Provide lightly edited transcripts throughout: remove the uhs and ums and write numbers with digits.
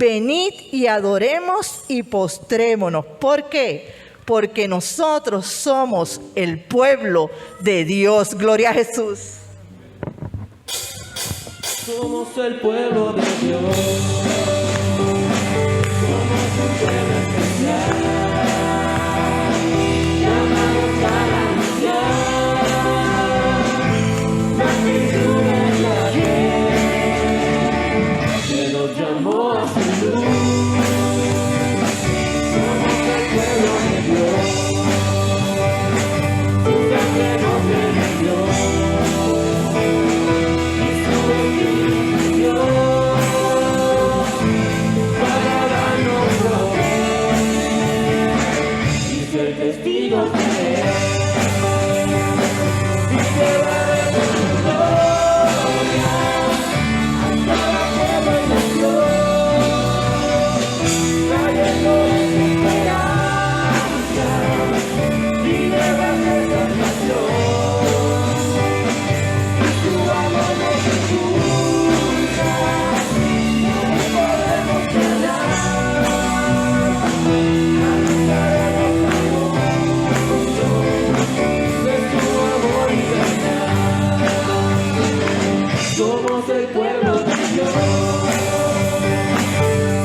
venid y adoremos y postrémonos. ¿Por qué? Porque nosotros somos el pueblo de Dios. Gloria a Jesús. Somos el pueblo de Dios. Somos un pueblo especial, llamados para anunciar la virtud de aquel que nos llamó a su luz. Somos el pueblo de Dios. Su sangre nos redimió. Testigos de él, y llevaremos su gloria a cada pueblo y nación, trayendo esperanza y nuevas de salvación. Y su amor nos impulsa, no podemos quedar. Somos el pueblo de Dios.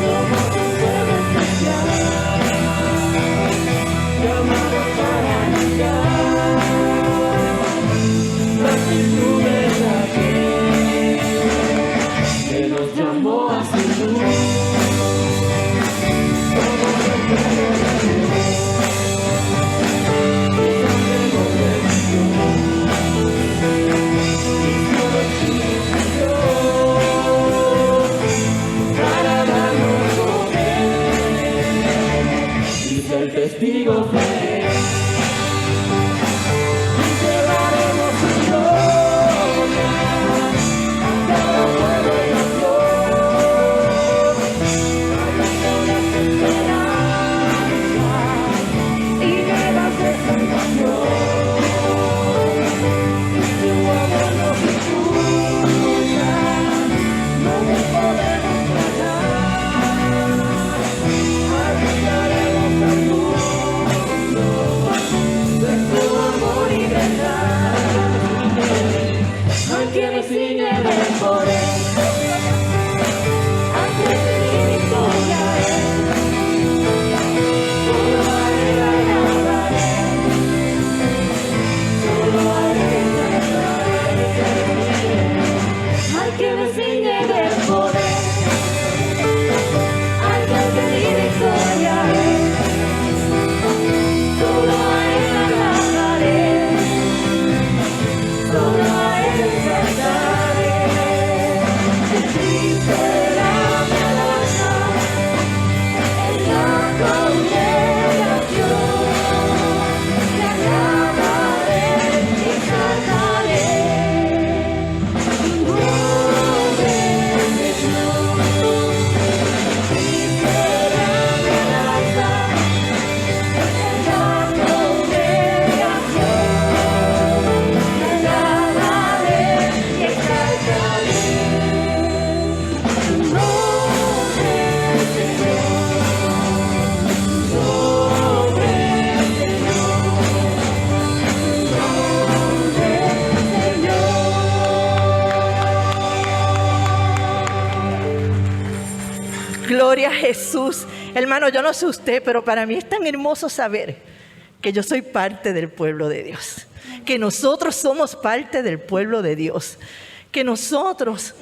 Somos un pueblo especial, llamados para anunciar las virtudes de aquel que nos llamó a su luz. Somos el pueblo de Dios. Su sangre nos redimió. Testigos de él, y llevaremos su gloria a cada pueblo y nación, trayendo esperanza y nuevas de salvación. Y su amor nos impulsa, no nos podemos callar. Anunciaremos al mundo de su amor y verdad. Al que me ciñe de poder, al que me dio victoria, solo a él alabaré, solo a él alabaré. Al que me ciñe de poder, al que me dio victoria, solo a él alabaré, solo a él exaltaré. El Cristo será mi alabanza en la congregación. Le alabaré y exaltaré su nombre, Señor. Cristo será mi alabanza en la congregación. Le alabaré y exaltaré su nombre, Señor. Su nombre, Señor. Gloria a Jesús. Hermano, yo no sé usted, pero para mí es tan hermoso saber que yo soy parte del pueblo de Dios. Que nosotros somos parte del pueblo de Dios. Que nosotros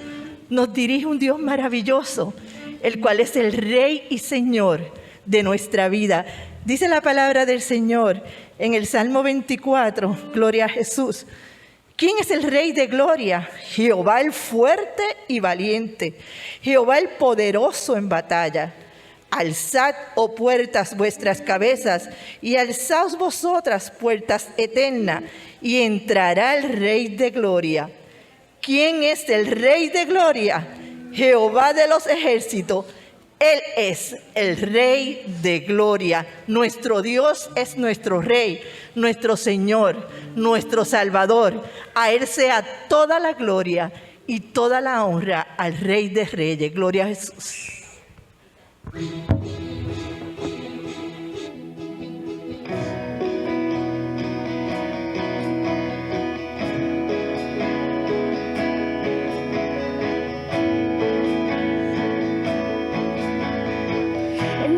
nos dirige un Dios maravilloso, el cual es el Rey y Señor de nuestra vida. Dice la palabra del Señor en el Salmo 24, gloria a Jesús. ¿Quién es el Rey de gloria? Jehová el fuerte y valiente, Jehová el poderoso en batalla. Alzad, oh puertas, vuestras cabezas, y alzaos vosotras, puertas eternas, y entrará el Rey de gloria. ¿Quién es el Rey de gloria? Jehová de los ejércitos. Él es el Rey de gloria. Nuestro Dios es nuestro Rey, nuestro Señor, nuestro Salvador. A Él sea toda la gloria y toda la honra al Rey de Reyes. Gloria a Jesús. En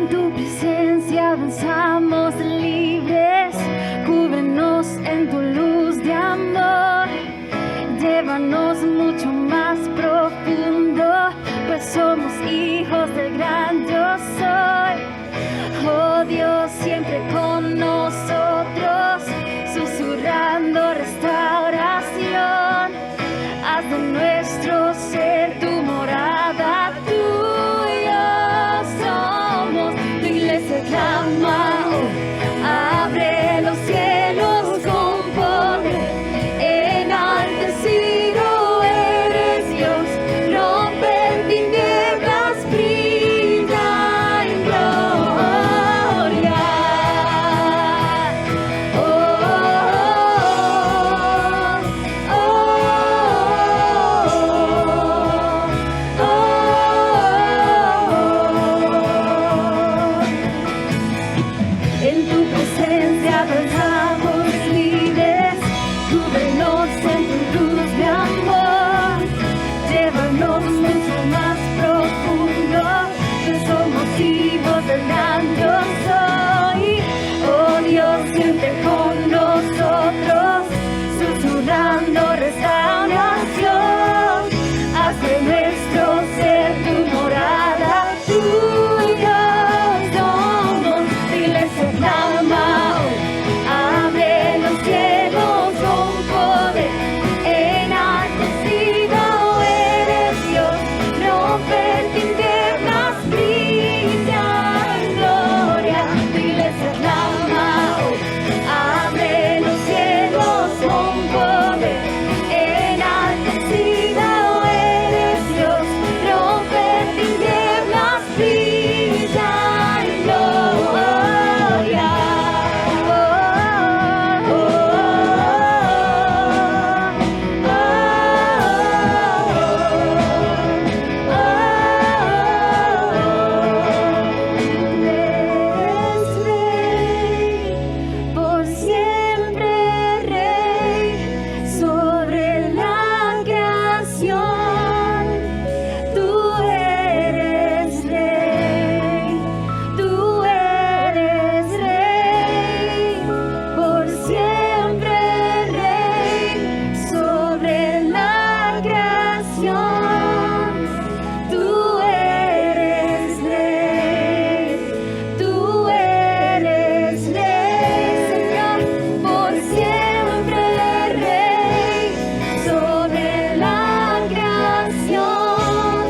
tu presencia avanzamos libres, cúbrenos en tu luz de amor, llévanos mucho más profundo, pues somos hijos del gran yo soy. Oh Dios, siempre con nosotros, susurrando restauración, haz de nuestro ser tu morada, tuyo somos. Tu iglesia clama, oh, abre los cielos con poder, enaltecido eres Dios, rompe tinieblas, brilla en gloria. Oh, oh, oh, en tu presencia danzamos libres, cúbrenos en tu luz de amor, llévanos mucho más profundo, que somos hijos del gran yo soy. Oh Dios, siempre con nosotros, susurrando restauración, haz de nuestro ser tu morada, tuyo somos. Tu iglesia clama, oh, abre los cielos con poder, enaltecido eres Dios, rompe tinieblas, brilla en gloria. Tu iglesia clama, oh, abre los cielos con poder, enaltecido eres Dios, rompe tinieblas, brilla en gloria. Por siempre rey sobre la creación, tú eres rey, tú eres rey, por siempre rey sobre la creación, tú eres rey, tú eres rey, Señor, por siempre rey sobre la creación.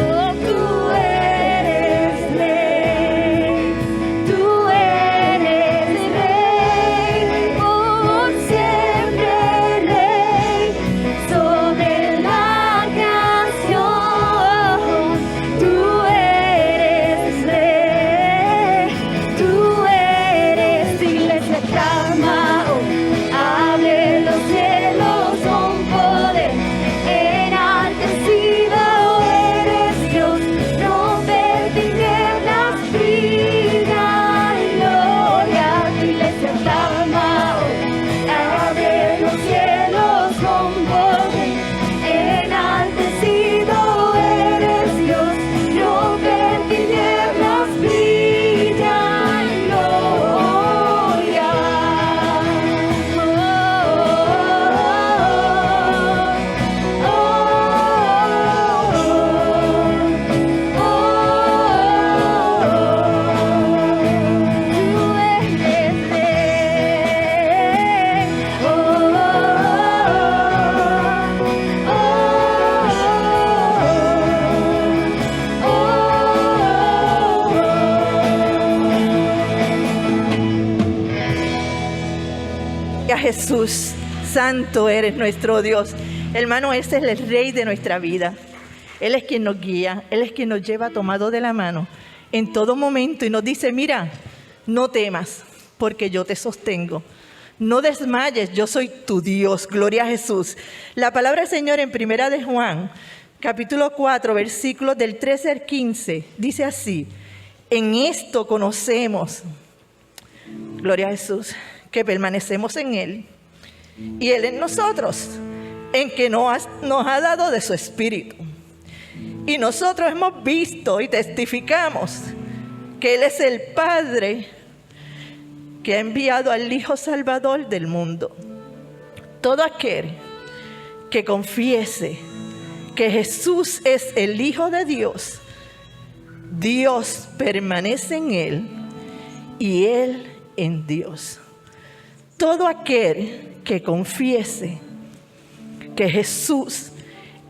Oh, tú eres rey, tú eres rey, por siempre rey sobre la creación. Tú eres rey, tú eres. Tu iglesia clama, oh, abre los cielos con poder, enaltecido eres Dios, rompe tinieblas, brilla en gloria. Tu iglesia clama, oh, abre los cielos con poder, enaltecido eres Dios, rompe tinieblas, brilla en gloria. Jesús, santo eres nuestro Dios. Hermano, ese es el Rey de nuestra vida. Él es quien nos guía, Él es quien nos lleva tomado de la mano en todo momento y nos dice, mira, no temas, porque yo te sostengo. No desmayes, yo soy tu Dios. Gloria a Jesús. La palabra del Señor en 1 de Juan, capítulo 4, versículos del 13 al 15, dice así: En esto conocemos, gloria a Jesús, que permanecemos en Él y Él en nosotros, en que nos ha dado de su Espíritu. Y nosotros hemos visto y testificamos que Él es el Padre que ha enviado al Hijo Salvador del mundo. Todo aquel que confiese que Jesús es el Hijo de Dios, Dios permanece en Él y Él en Dios. Todo aquel que confiese que Jesús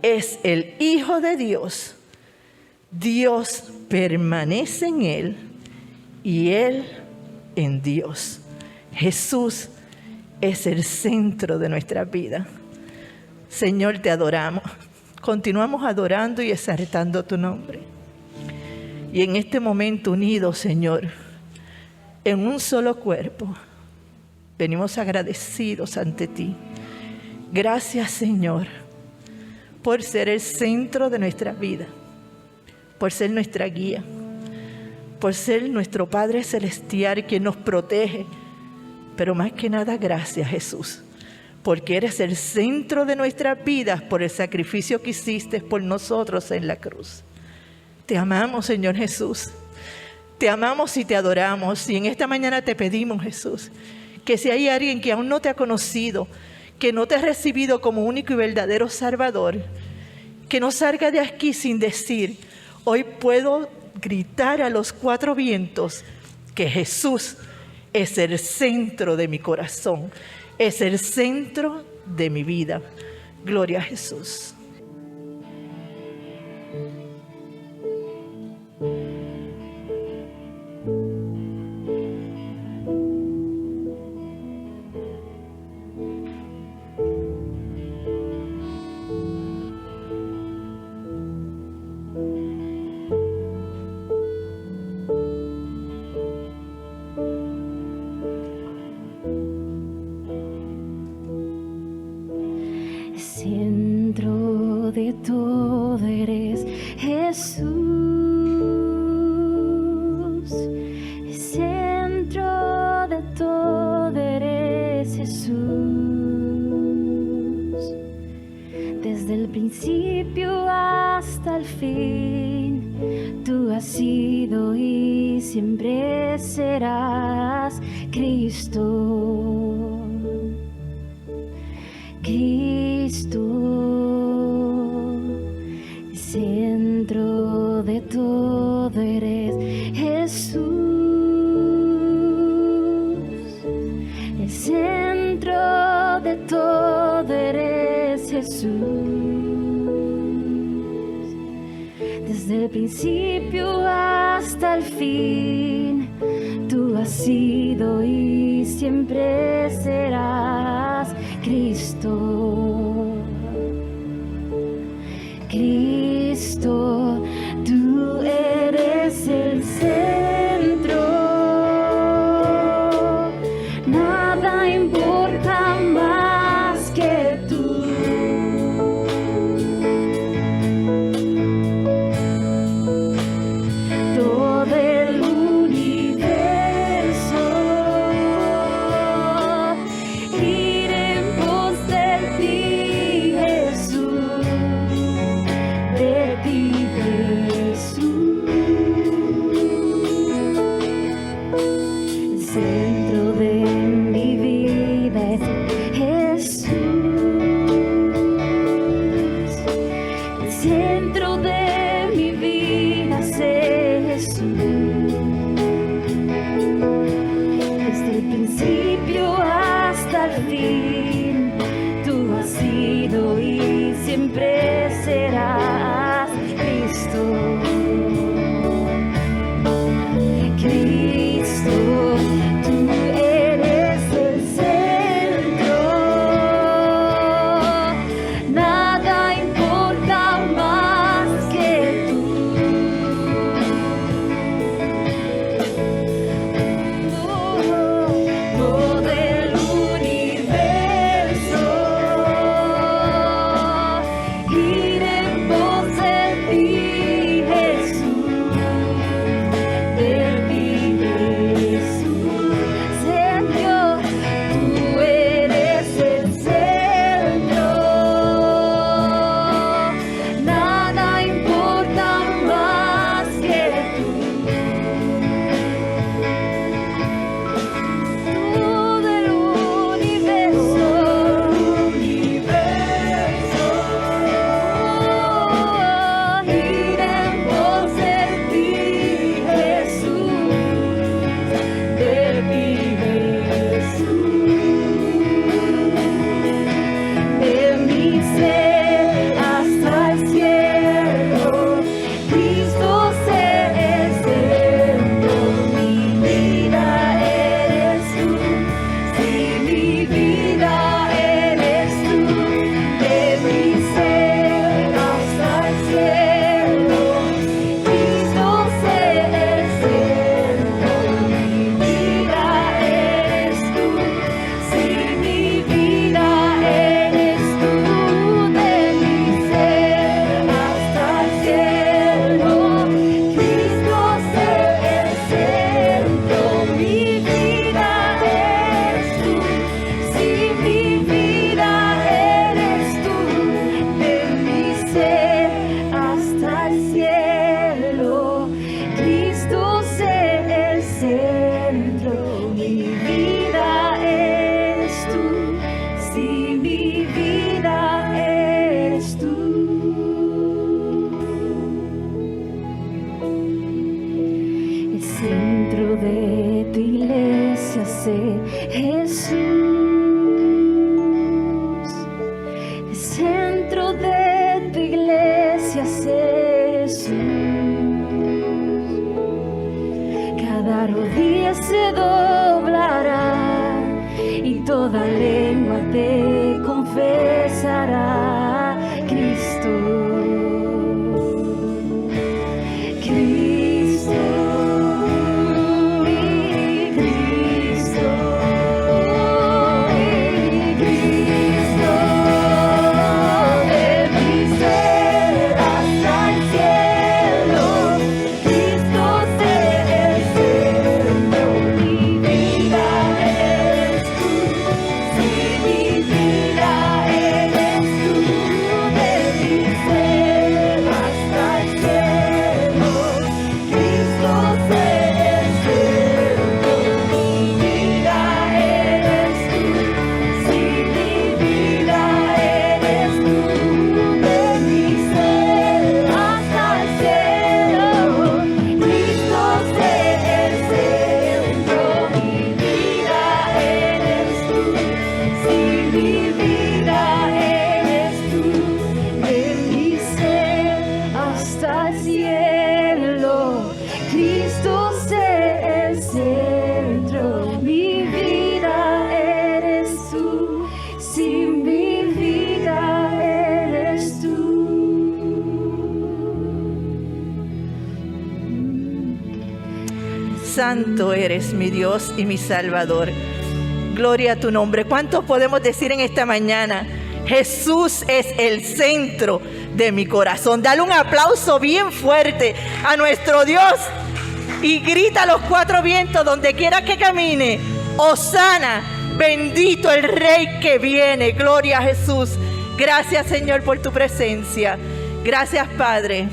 es el Hijo de Dios, Dios permanece en Él y Él en Dios. Jesús es el centro de nuestra vida. Señor, te adoramos. Continuamos adorando y exaltando tu nombre. Y en este momento unidos, Señor, en un solo cuerpo, venimos agradecidos ante ti. Gracias, Señor, por ser el centro de nuestra vida, por ser nuestra guía, por ser nuestro Padre Celestial quien nos protege. Pero más que nada, gracias, Jesús, porque eres el centro de nuestras vidas por el sacrificio que hiciste por nosotros en la cruz. Te amamos, Señor Jesús. Te amamos y te adoramos. Y en esta mañana te pedimos, Jesús, que si hay alguien que aún no te ha conocido, que no te ha recibido como único y verdadero Salvador, que no salga de aquí sin decir: hoy puedo gritar a los cuatro vientos que Jesús es el centro de mi corazón, es el centro de mi vida. Gloria a Jesús. Centro de todo eres Jesús, centro de todo eres Jesús, desde el principio hasta el fin, tú has sido y siempre serás Cristo. Cristo, el centro de todo eres Jesús, el centro de todo eres Jesús, desde el principio hasta el fin, tú has sido y siempre serás Cristo. Cristo, tú eres el centro, nada importa más que tú. Todo el universo gira en pos de ti, Jesús, de ti. centro de tu iglesia, Jesús. Cada rodilla se doblará y toda lengua te confesará, Cristo. Santo eres mi Dios y mi Salvador. Gloria a tu nombre. ¿Cuántos podemos decir en esta mañana? Jesús es el centro de mi corazón. Dale un aplauso bien fuerte a nuestro Dios y grita a los cuatro vientos donde quiera que camine: Hosana, bendito el Rey que viene. Gloria a Jesús. Gracias, Señor, por tu presencia. Gracias, Padre.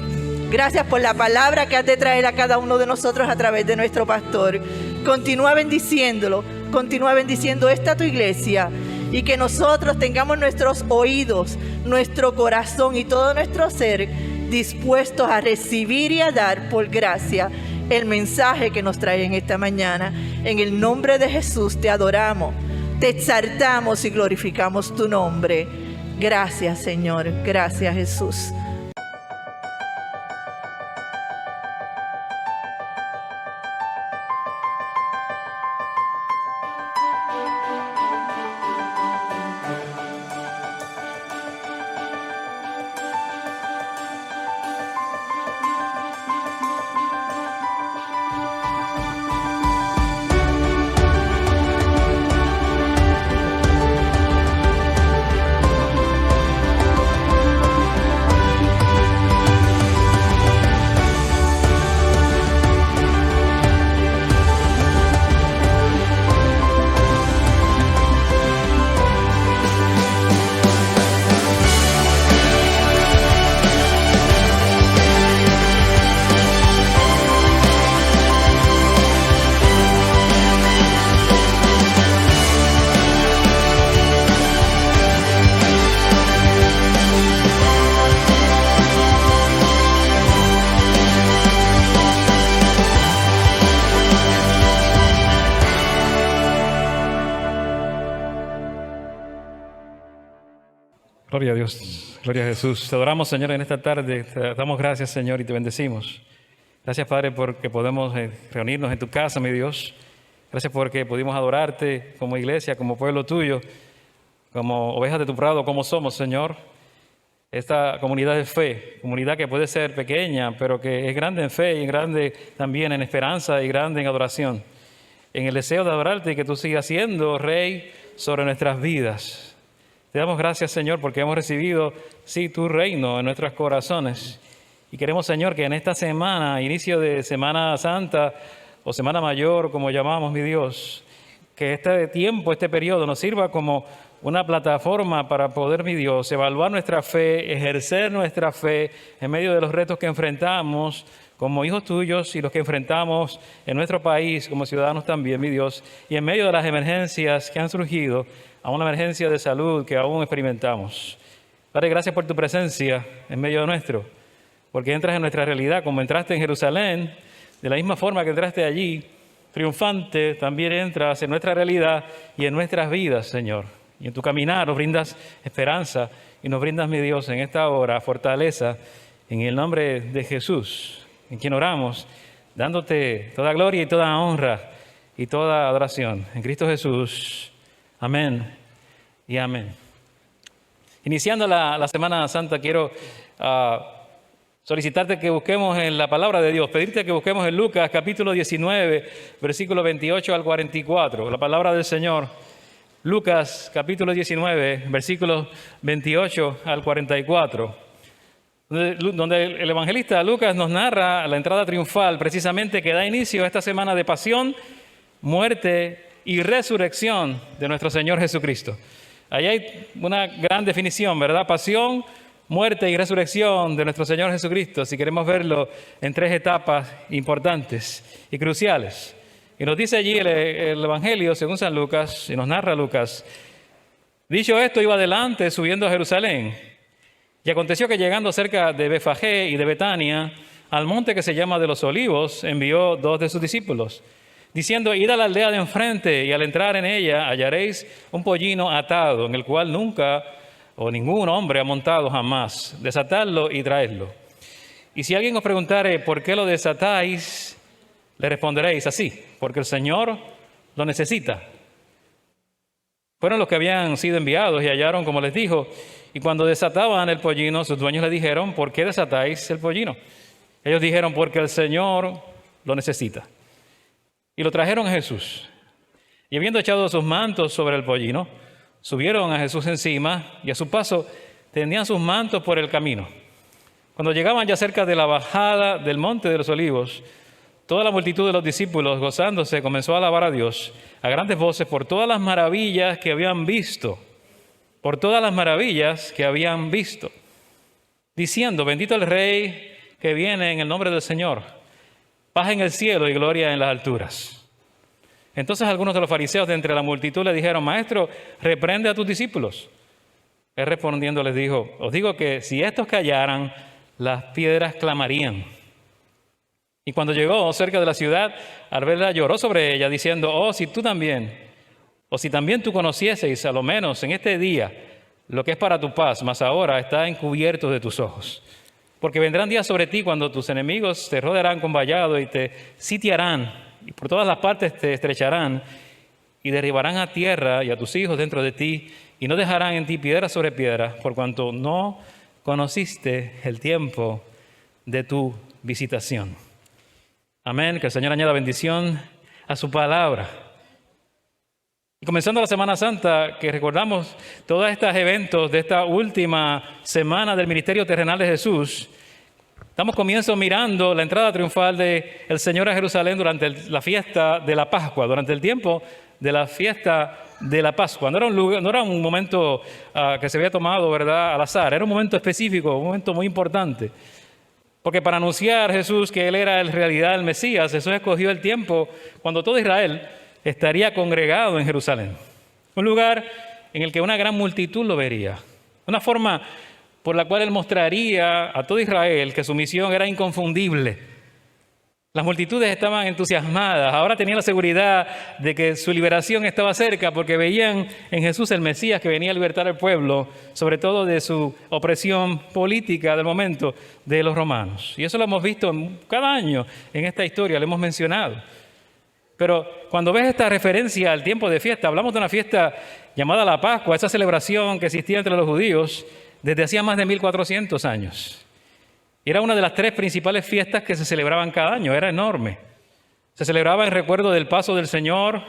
Gracias por la palabra que has de traer a cada uno de nosotros a través de nuestro pastor. Continúa bendiciéndolo, continúa bendiciendo esta tu iglesia, y que nosotros tengamos nuestros oídos, nuestro corazón y todo nuestro ser dispuestos a recibir y a dar por gracia el mensaje que nos trae en esta mañana. En el nombre de Jesús te adoramos, te exaltamos y glorificamos tu nombre. Gracias, Señor. Gracias, Jesús. Gloria a Dios, gloria a Jesús. Te adoramos, Señor, en esta tarde. Te damos gracias, Señor, y te bendecimos. Gracias, Padre, porque podemos reunirnos en tu casa, mi Dios. Gracias porque pudimos adorarte como iglesia, como pueblo tuyo, como ovejas de tu prado, como somos, Señor. Esta comunidad de fe, comunidad que puede ser pequeña, pero que es grande en fe y grande también en esperanza y grande en adoración. En el deseo de adorarte y que tú sigas siendo Rey sobre nuestras vidas. Te damos gracias, Señor, porque hemos recibido, sí, tu reino en nuestros corazones. Y queremos, Señor, que en esta semana, inicio de Semana Santa o Semana Mayor, como llamamos, mi Dios, que este tiempo, este periodo nos sirva como una plataforma para poder, mi Dios, evaluar nuestra fe, ejercer nuestra fe en medio de los retos que enfrentamos como hijos tuyos y los que enfrentamos en nuestro país como ciudadanos también, mi Dios, y en medio de las emergencias que han surgido, a una emergencia de salud que aún experimentamos. Padre, gracias por tu presencia en medio de nuestro, porque entras en nuestra realidad como entraste en Jerusalén, de la misma forma que entraste allí, triunfante, también entras en nuestra realidad y en nuestras vidas, Señor. Y en tu caminar nos brindas esperanza y y nos brindas, mi Dios, en esta hora fortaleza en el nombre de Jesús, en quien oramos, dándote toda gloria y toda honra y toda adoración. En Cristo Jesús. Amén y amén. Iniciando la Semana Santa, quiero solicitarte que busquemos en la palabra de Dios, pedirte que busquemos en Lucas capítulo 19, versículo 28 al 44, la palabra del Señor. Lucas capítulo 19, versículos 28 al 44, donde el evangelista Lucas nos narra la entrada triunfal precisamente que da inicio a esta semana de pasión, muerte y resurrección de nuestro Señor Jesucristo. Ahí hay una gran definición, ¿verdad? Pasión, muerte y resurrección de nuestro Señor Jesucristo, si queremos verlo en tres etapas importantes y cruciales. Y nos dice allí el Evangelio, según San Lucas, y nos narra Lucas: dicho esto, iba adelante subiendo a Jerusalén. Y aconteció que llegando cerca de Betfagé y de Betania, al monte que se llama de los Olivos, envió 2 de sus discípulos, diciendo: id a la aldea de enfrente, y al entrar en ella hallaréis un pollino atado, en el cual nunca o ningún hombre ha montado jamás. Desatadlo y traedlo. Y si alguien os preguntare por qué lo desatáis, le responderéis así: porque el Señor lo necesita. Fueron los que habían sido enviados y hallaron como les dijo. Y cuando desataban el pollino, sus dueños le dijeron: ¿por qué desatáis el pollino? Ellos dijeron: porque el Señor lo necesita. Y lo trajeron a Jesús. Y habiendo echado sus mantos sobre el pollino, subieron a Jesús encima, y a su paso tendían sus mantos por el camino. Cuando llegaban ya cerca de la bajada del monte de los Olivos, toda la multitud de los discípulos, gozándose, comenzó a alabar a Dios a grandes voces por todas las maravillas que habían visto, diciendo: bendito el Rey que viene en el nombre del Señor, paz en el cielo y gloria en las alturas. Entonces algunos de los fariseos de entre la multitud le dijeron: Maestro, reprende a tus discípulos. Él respondiendo les dijo: os digo que si estos callaran, las piedras clamarían. Y cuando llegó cerca de la ciudad, al verla lloró sobre ella, diciendo: oh, si también tú conocieseis, a lo menos en este día, lo que es para tu paz, mas ahora está encubierto de tus ojos. Porque vendrán días sobre ti cuando tus enemigos te rodearán con vallado y te sitiarán, y por todas las partes te estrecharán, y derribarán a tierra y a tus hijos dentro de ti, y no dejarán en ti piedra sobre piedra, por cuanto no conociste el tiempo de tu visitación. Amén. Que el Señor añada bendición a su palabra. Y comenzando la Semana Santa, que recordamos todos estos eventos de esta última semana del ministerio terrenal de Jesús, damos comienzo mirando la entrada triunfal del Señor a Jerusalén durante la fiesta de la Pascua, durante el tiempo de la fiesta de la Pascua. No era un momento que se había tomado, ¿verdad?, al azar. Era un momento específico, un momento muy importante. Porque para anunciar Jesús que Él era en realidad el Mesías, Jesús escogió el tiempo cuando todo Israel estaría congregado en Jerusalén. Un lugar en el que una gran multitud lo vería. Una forma por la cual Él mostraría a todo Israel que su misión era inconfundible. Las multitudes estaban entusiasmadas, ahora tenían la seguridad de que su liberación estaba cerca porque veían en Jesús el Mesías que venía a libertar al pueblo, sobre todo de su opresión política del momento de los romanos. Y eso lo hemos visto cada año en esta historia, lo hemos mencionado. Pero cuando ves esta referencia al tiempo de fiesta, hablamos de una fiesta llamada la Pascua, esa celebración que existía entre los judíos desde hacía más de 1400 años. Era una de las 3 principales fiestas que se celebraban cada año, era enorme. Se celebraba en recuerdo del paso del Señor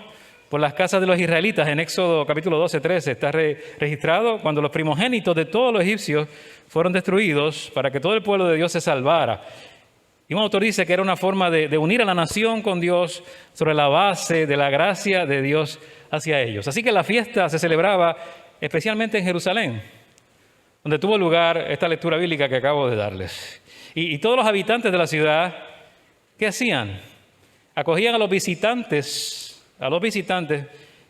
por las casas de los israelitas. En Éxodo capítulo 12, 13 está registrado cuando los primogénitos de todos los egipcios fueron destruidos para que todo el pueblo de Dios se salvara. Y un autor dice que era una forma de unir a la nación con Dios sobre la base de la gracia de Dios hacia ellos. Así que la fiesta se celebraba especialmente en Jerusalén, donde tuvo lugar esta lectura bíblica que acabo de darles. Y todos los habitantes de la ciudad, ¿qué hacían? Acogían a los visitantes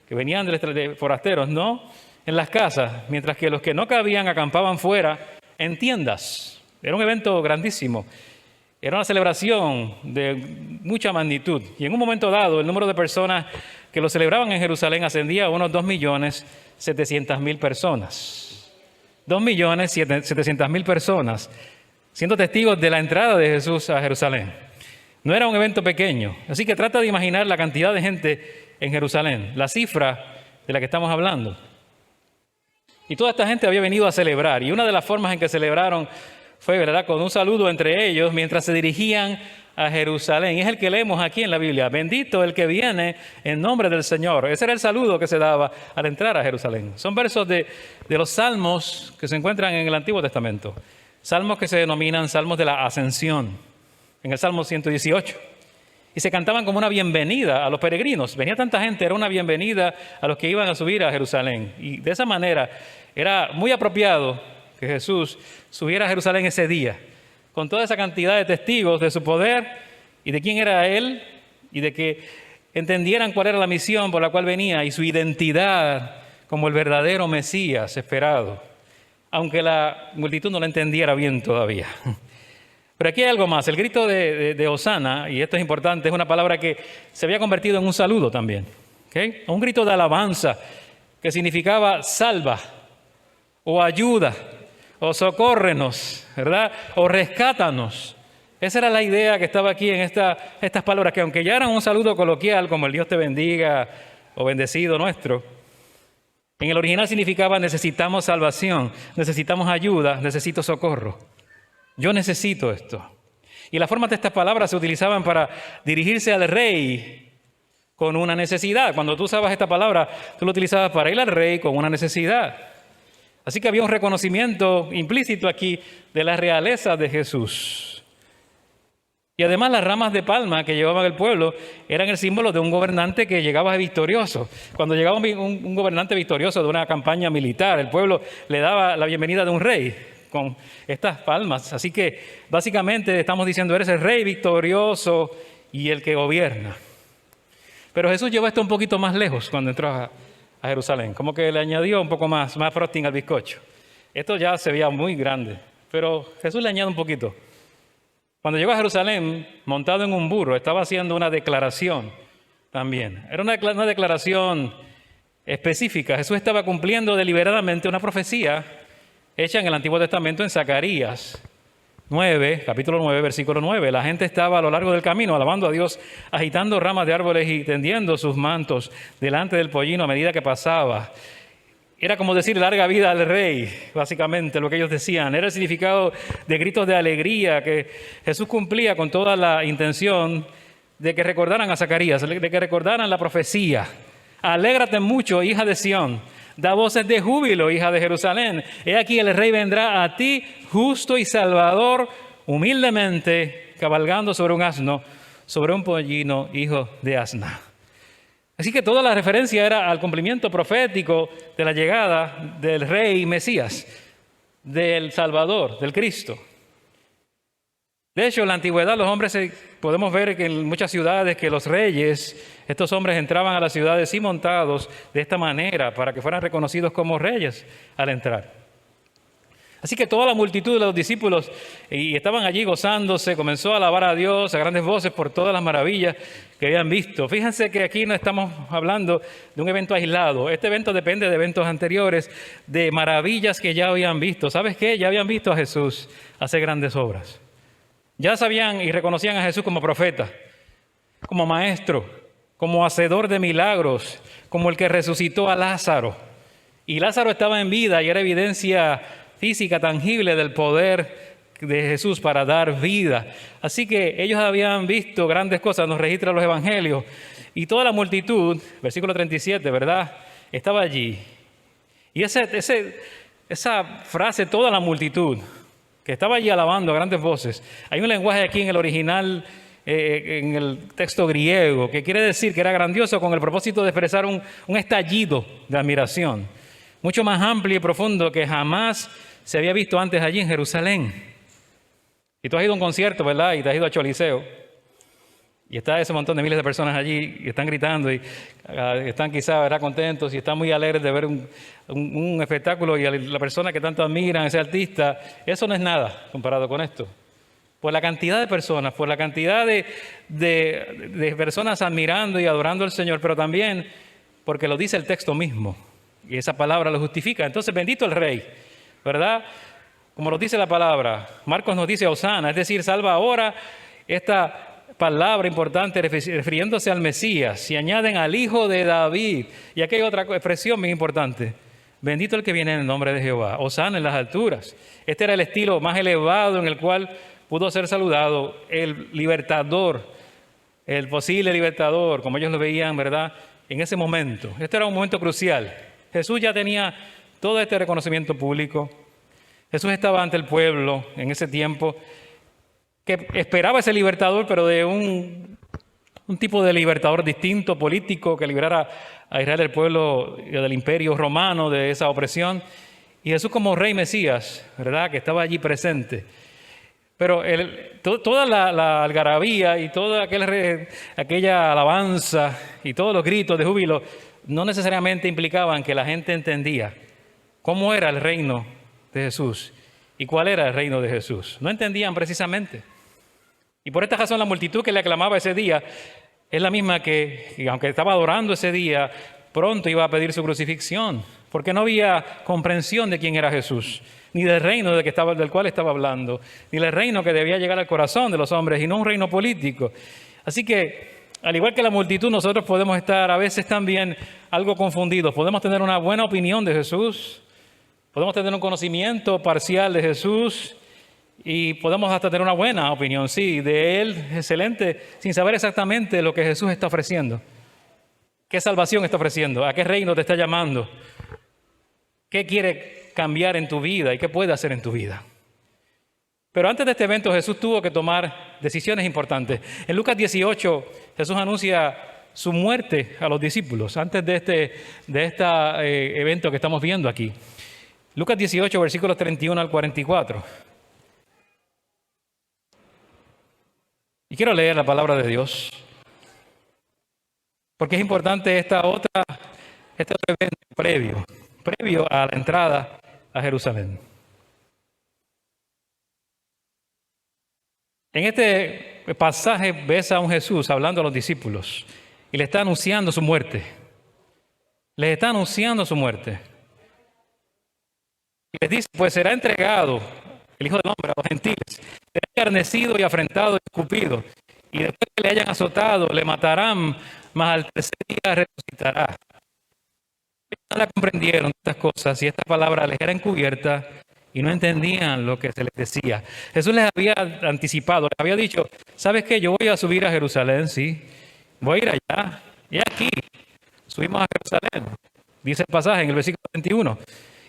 que venían de forasteros, ¿no?, en las casas, mientras que los que no cabían acampaban fuera en tiendas. Era un evento grandísimo. Era una celebración de mucha magnitud. Y en un momento dado, el número de personas que lo celebraban en Jerusalén ascendía a unos 2.700.000 personas. 2.700.000 personas siendo testigos de la entrada de Jesús a Jerusalén. No era un evento pequeño. Así que trata de imaginar la cantidad de gente en Jerusalén, la cifra de la que estamos hablando. Y toda esta gente había venido a celebrar. Y una de las formas en que celebraron fue, ¿verdad?, con un saludo entre ellos mientras se dirigían a Jerusalén. Y es el que leemos aquí en la Biblia. Bendito el que viene en nombre del Señor. Ese era el saludo que se daba al entrar a Jerusalén. Son versos de los salmos que se encuentran en el Antiguo Testamento. Salmos que se denominan salmos de la ascensión. En el Salmo 118. Y se cantaban como una bienvenida a los peregrinos. Venía tanta gente, era una bienvenida a los que iban a subir a Jerusalén. Y de esa manera era muy apropiado que Jesús subiera a Jerusalén ese día, con toda esa cantidad de testigos de su poder y de quién era Él, y de que entendieran cuál era la misión por la cual venía y su identidad como el verdadero Mesías esperado, aunque la multitud no lo entendiera bien todavía. Pero aquí hay algo más. El grito de Hosana, y esto es importante, es una palabra que se había convertido en un saludo también. ¿Okay? Un grito de alabanza que significaba salva, o ayuda, o socórrenos, ¿verdad? O rescátanos. Esa era la idea que estaba aquí en estas palabras, que aunque ya eran un saludo coloquial, como el Dios te bendiga o bendecido nuestro, en el original significaba necesitamos salvación, necesitamos ayuda, necesito socorro. Yo necesito esto. Y las formas de estas palabras se utilizaban para dirigirse al rey con una necesidad. Cuando tú usabas esta palabra, tú lo utilizabas para ir al rey con una necesidad. Así que había un reconocimiento implícito aquí de la realeza de Jesús. Y además las ramas de palma que llevaba el pueblo eran el símbolo de un gobernante que llegaba victorioso. Cuando llegaba un gobernante victorioso de una campaña militar, el pueblo le daba la bienvenida de un rey con estas palmas. Así que básicamente estamos diciendo, eres el rey victorioso y el que gobierna. Pero Jesús llevó esto un poquito más lejos cuando entró a Jerusalén, como que le añadió un poco más frosting al bizcocho. Esto ya se veía muy grande, pero Jesús le añade un poquito. Cuando llegó a Jerusalén, montado en un burro, estaba haciendo una declaración también. Era una declaración específica. Jesús estaba cumpliendo deliberadamente una profecía hecha en el Antiguo Testamento en Zacarías 9, capítulo 9, versículo 9. La gente estaba a lo largo del camino alabando a Dios, agitando ramas de árboles y tendiendo sus mantos delante del pollino a medida que pasaba. Era como decir larga vida al rey, básicamente lo que ellos decían. Era el significado de gritos de alegría que Jesús cumplía con toda la intención de que recordaran a Zacarías, de que recordaran la profecía. Alégrate mucho, hija de Sión. Da voces de júbilo, hija de Jerusalén. He aquí el rey vendrá a ti, justo y salvador, humildemente, cabalgando sobre un asno, sobre un pollino, hijo de asna. Así que toda la referencia era al cumplimiento profético de la llegada del rey Mesías, del Salvador, del Cristo. De hecho, en la antigüedad los hombres, podemos ver que en muchas ciudades que los reyes, estos hombres entraban a las ciudades y montados de esta manera para que fueran reconocidos como reyes al entrar. Así que toda la multitud de los discípulos y estaban allí gozándose, comenzó a alabar a Dios a grandes voces por todas las maravillas que habían visto. Fíjense que aquí no estamos hablando de un evento aislado. Este evento depende de eventos anteriores, de maravillas que ya habían visto. ¿Sabes qué? Ya habían visto a Jesús hacer grandes obras. Ya sabían y reconocían a Jesús como profeta, como maestro, como hacedor de milagros, como el que resucitó a Lázaro. Y Lázaro estaba en vida y era evidencia física, tangible del poder de Jesús para dar vida. Así que ellos habían visto grandes cosas, nos registran los evangelios. Y toda la multitud, versículo 37, ¿verdad?, estaba allí. Y esa frase, toda la multitud, que estaba allí alabando a grandes voces. Hay un lenguaje aquí en el original, en el texto griego, que quiere decir que era grandioso con el propósito de expresar un estallido de admiración, mucho más amplio y profundo que jamás se había visto antes allí en Jerusalén. Y tú has ido a un concierto, ¿verdad? Y te has ido a Choliseo. Y está ese montón de miles de personas allí y están gritando y están quizás, ¿verdad?, contentos y están muy alegres de ver un espectáculo, y la persona que tanto admiran, ese artista, eso no es nada comparado con esto. Por la cantidad de personas, por la cantidad de personas admirando y adorando al Señor, pero también porque lo dice el texto mismo y esa palabra lo justifica. Entonces, bendito el Rey, ¿verdad? Como nos dice la palabra, Marcos nos dice Hosana, es decir, salva ahora. Esta palabra importante refiriéndose al Mesías, y añaden al Hijo de David. Y aquí hay otra expresión muy importante. Bendito el que viene en el nombre de Jehová, Hosana en las alturas. Este era el estilo más elevado en el cual pudo ser saludado el libertador, el posible libertador, como ellos lo veían, ¿verdad? En ese momento. Este era un momento crucial. Jesús ya tenía todo este reconocimiento público. Jesús estaba ante el pueblo en ese tiempo que esperaba ese libertador, pero de un tipo de libertador distinto, político, que liberara a Israel del pueblo del imperio romano, de esa opresión. Y Jesús como rey Mesías, ¿verdad?, que estaba allí presente. Pero toda la algarabía y toda aquella alabanza y todos los gritos de júbilo no necesariamente implicaban que la gente entendía cómo era el reino de Jesús y cuál era el reino de Jesús. No entendían precisamente. Y por esta razón la multitud que le aclamaba ese día es la misma que, aunque estaba adorando ese día, pronto iba a pedir su crucifixión, porque no había comprensión de quién era Jesús, ni del reino del cual estaba hablando, ni del reino que debía llegar al corazón de los hombres, y no un reino político. Así que, al igual que la multitud, nosotros podemos estar a veces también algo confundidos. Podemos tener una buena opinión de Jesús, podemos tener un conocimiento parcial de Jesús, y podemos hasta tener una buena opinión, sí, de Él, excelente, sin saber exactamente lo que Jesús está ofreciendo. ¿Qué salvación está ofreciendo? ¿A qué reino te está llamando? ¿Qué quiere cambiar en tu vida y qué puede hacer en tu vida? Pero antes de este evento Jesús tuvo que tomar decisiones importantes. En Lucas 18 Jesús anuncia su muerte a los discípulos antes de este evento que estamos viendo aquí. Lucas 18, versículos 31 al 44. Y quiero leer la palabra de Dios, porque es importante este otro evento previo a la entrada a Jerusalén. En este pasaje ves a un Jesús hablando a los discípulos y le está anunciando su muerte. Les está anunciando su muerte. Y les dice, pues será entregado el Hijo del Hombre a los gentiles, será escarnecido y afrentado y escupido, y después que le hayan azotado, le matarán, mas al tercer día resucitará. Ellos no la comprendieron estas cosas, y esta palabra les era encubierta, y no entendían lo que se les decía. Jesús les había anticipado, les había dicho, ¿sabes qué? Yo voy a subir a Jerusalén, sí, voy a ir allá, y aquí, subimos a Jerusalén, dice el pasaje en el versículo 21.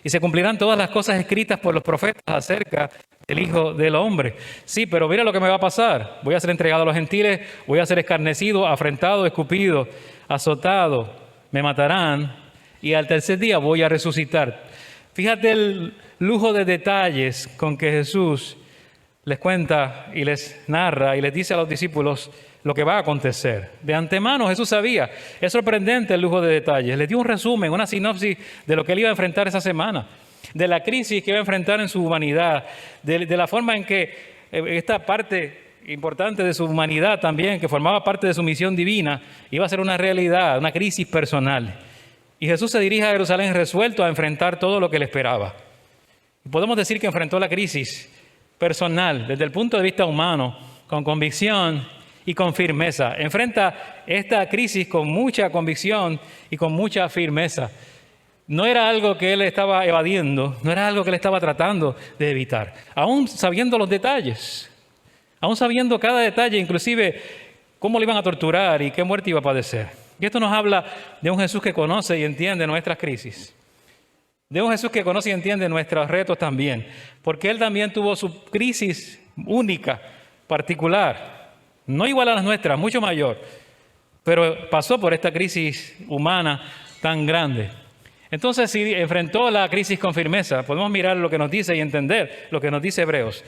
Y se cumplirán todas las cosas escritas por los profetas acerca del Hijo del Hombre. Sí, pero mira lo que me va a pasar. Voy a ser entregado a los gentiles, voy a ser escarnecido, afrentado, escupido, azotado, me matarán y al tercer día voy a resucitar. Fíjate el lujo de detalles con que Jesús les cuenta y les narra y les dice a los discípulos lo que va a acontecer. De antemano Jesús sabía. Es sorprendente el lujo de detalles. Les dio un resumen, una sinopsis de lo que él iba a enfrentar esa semana, de la crisis que iba a enfrentar en su humanidad, de la forma en que esta parte importante de su humanidad también, que formaba parte de su misión divina, iba a ser una realidad, una crisis personal. Y Jesús se dirige a Jerusalén resuelto a enfrentar todo lo que le esperaba. Y podemos decir que enfrentó la crisis personal desde el punto de vista humano, con convicción y con firmeza. Enfrenta esta crisis con mucha convicción y con mucha firmeza. No era algo que él estaba evadiendo, no era algo que él estaba tratando de evitar. Aún sabiendo los detalles, aún sabiendo cada detalle, inclusive cómo le iban a torturar y qué muerte iba a padecer. Y esto nos habla de un Jesús que conoce y entiende nuestras crisis. De un Jesús que conoce y entiende nuestros retos también. Porque él también tuvo su crisis única, particular. No igual a las nuestras, mucho mayor, pero pasó por esta crisis humana tan grande. Entonces, si enfrentó la crisis con firmeza, podemos mirar lo que nos dice y entender lo que nos dice Hebreos,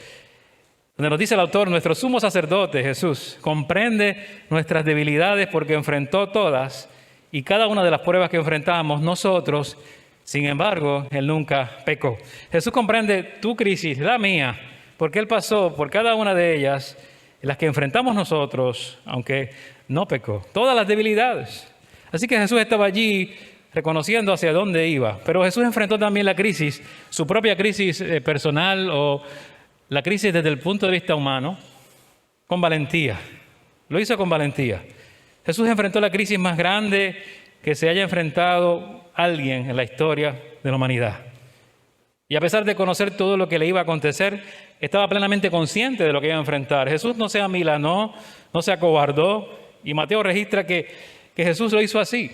donde nos dice el autor, nuestro sumo sacerdote, Jesús, comprende nuestras debilidades porque enfrentó todas y cada una de las pruebas que enfrentamos nosotros, sin embargo, Él nunca pecó. Jesús comprende tu crisis, la mía, porque Él pasó por cada una de ellas, las que enfrentamos nosotros, aunque no pecó. Todas las debilidades. Así que Jesús estaba allí reconociendo hacia dónde iba. Pero Jesús enfrentó también la crisis, su propia crisis personal o la crisis desde el punto de vista humano, con valentía. Lo hizo con valentía. Jesús enfrentó la crisis más grande que se haya enfrentado alguien en la historia de la humanidad. Y a pesar de conocer todo lo que le iba a acontecer, estaba plenamente consciente de lo que iba a enfrentar. Jesús no se amilanó, no se acobardó, y Mateo registra que Jesús lo hizo así.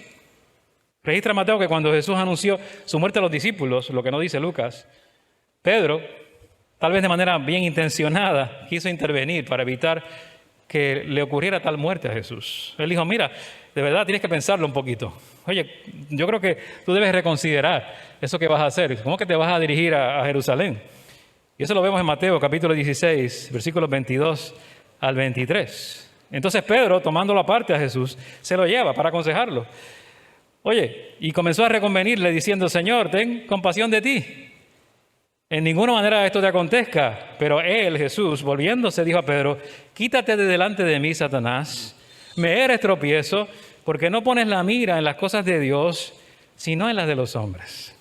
Registra Mateo que cuando Jesús anunció su muerte a los discípulos, lo que no dice Lucas, Pedro, tal vez de manera bien intencionada, quiso intervenir para evitar que le ocurriera tal muerte a Jesús. Él dijo, mira, de verdad tienes que pensarlo un poquito. Oye, yo creo que tú debes reconsiderar eso que vas a hacer. ¿Cómo que te vas a dirigir a Jerusalén? Y eso lo vemos en Mateo capítulo 16, versículos 22 al 23. Entonces Pedro, tomándolo aparte a Jesús, se lo lleva para aconsejarlo. Oye, y comenzó a reconvenirle diciendo, Señor, ten compasión de ti. En ninguna manera esto te acontezca. Pero él, Jesús, volviéndose, dijo a Pedro, quítate de delante de mí, Satanás. Me eres tropiezo, porque no pones la mira en las cosas de Dios, sino en las de los hombres.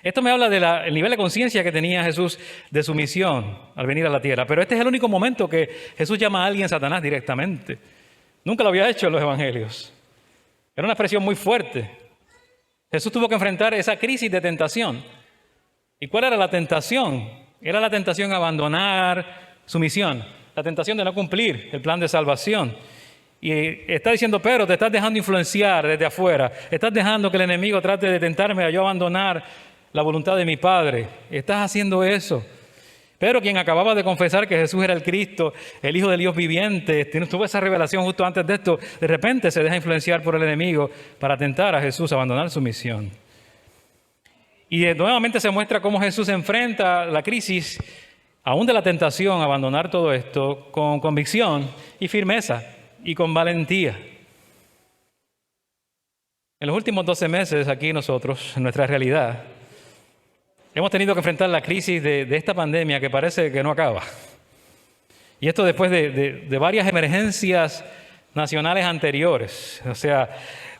Esto me habla del nivel de conciencia que tenía Jesús de su misión al venir a la tierra. Pero este es el único momento que Jesús llama a alguien Satanás directamente. Nunca lo había hecho en los evangelios. Era una expresión muy fuerte. Jesús tuvo que enfrentar esa crisis de tentación. ¿Y cuál era la tentación? Era la tentación a abandonar su misión, la tentación de no cumplir el plan de salvación. Y está diciendo, Pedro, te estás dejando influenciar desde afuera, estás dejando que el enemigo trate de tentarme a yo abandonar la voluntad de mi Padre. Estás haciendo eso. Pedro, quien acababa de confesar que Jesús era el Cristo, el Hijo del Dios viviente, tuvo esa revelación justo antes de esto, de repente se deja influenciar por el enemigo para tentar a Jesús a abandonar su misión. Y nuevamente se muestra cómo Jesús enfrenta la crisis, aún de la tentación, a abandonar todo esto, con convicción y firmeza y con valentía. En los últimos 12 meses aquí nosotros, en nuestra realidad, hemos tenido que enfrentar la crisis de esta pandemia que parece que no acaba. Y esto después de varias emergencias nacionales anteriores. O sea,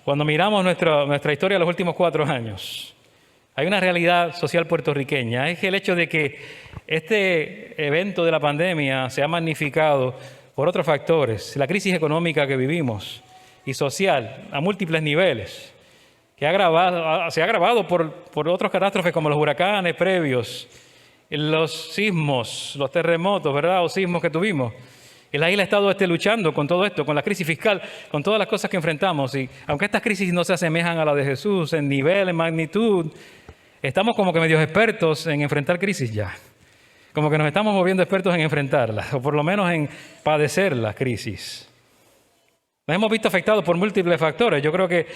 cuando miramos nuestra historia de los últimos 4 años, hay una realidad social puertorriqueña. Es que el hecho de que este evento de la pandemia se ha magnificado por otros factores, la crisis económica que vivimos y social a múltiples niveles, que se ha agravado por otros catástrofes como los huracanes previos, los sismos, los terremotos, ¿verdad? O sismos que tuvimos. Y la isla ha estado luchando con todo esto, con la crisis fiscal, con todas las cosas que enfrentamos. Y aunque estas crisis no se asemejan a la de Jesús en nivel, en magnitud, estamos como que medios expertos en enfrentar crisis ya. Como que nos estamos moviendo expertos en enfrentarlas, o por lo menos en padecer las crisis. Nos hemos visto afectados por múltiples factores. Yo creo que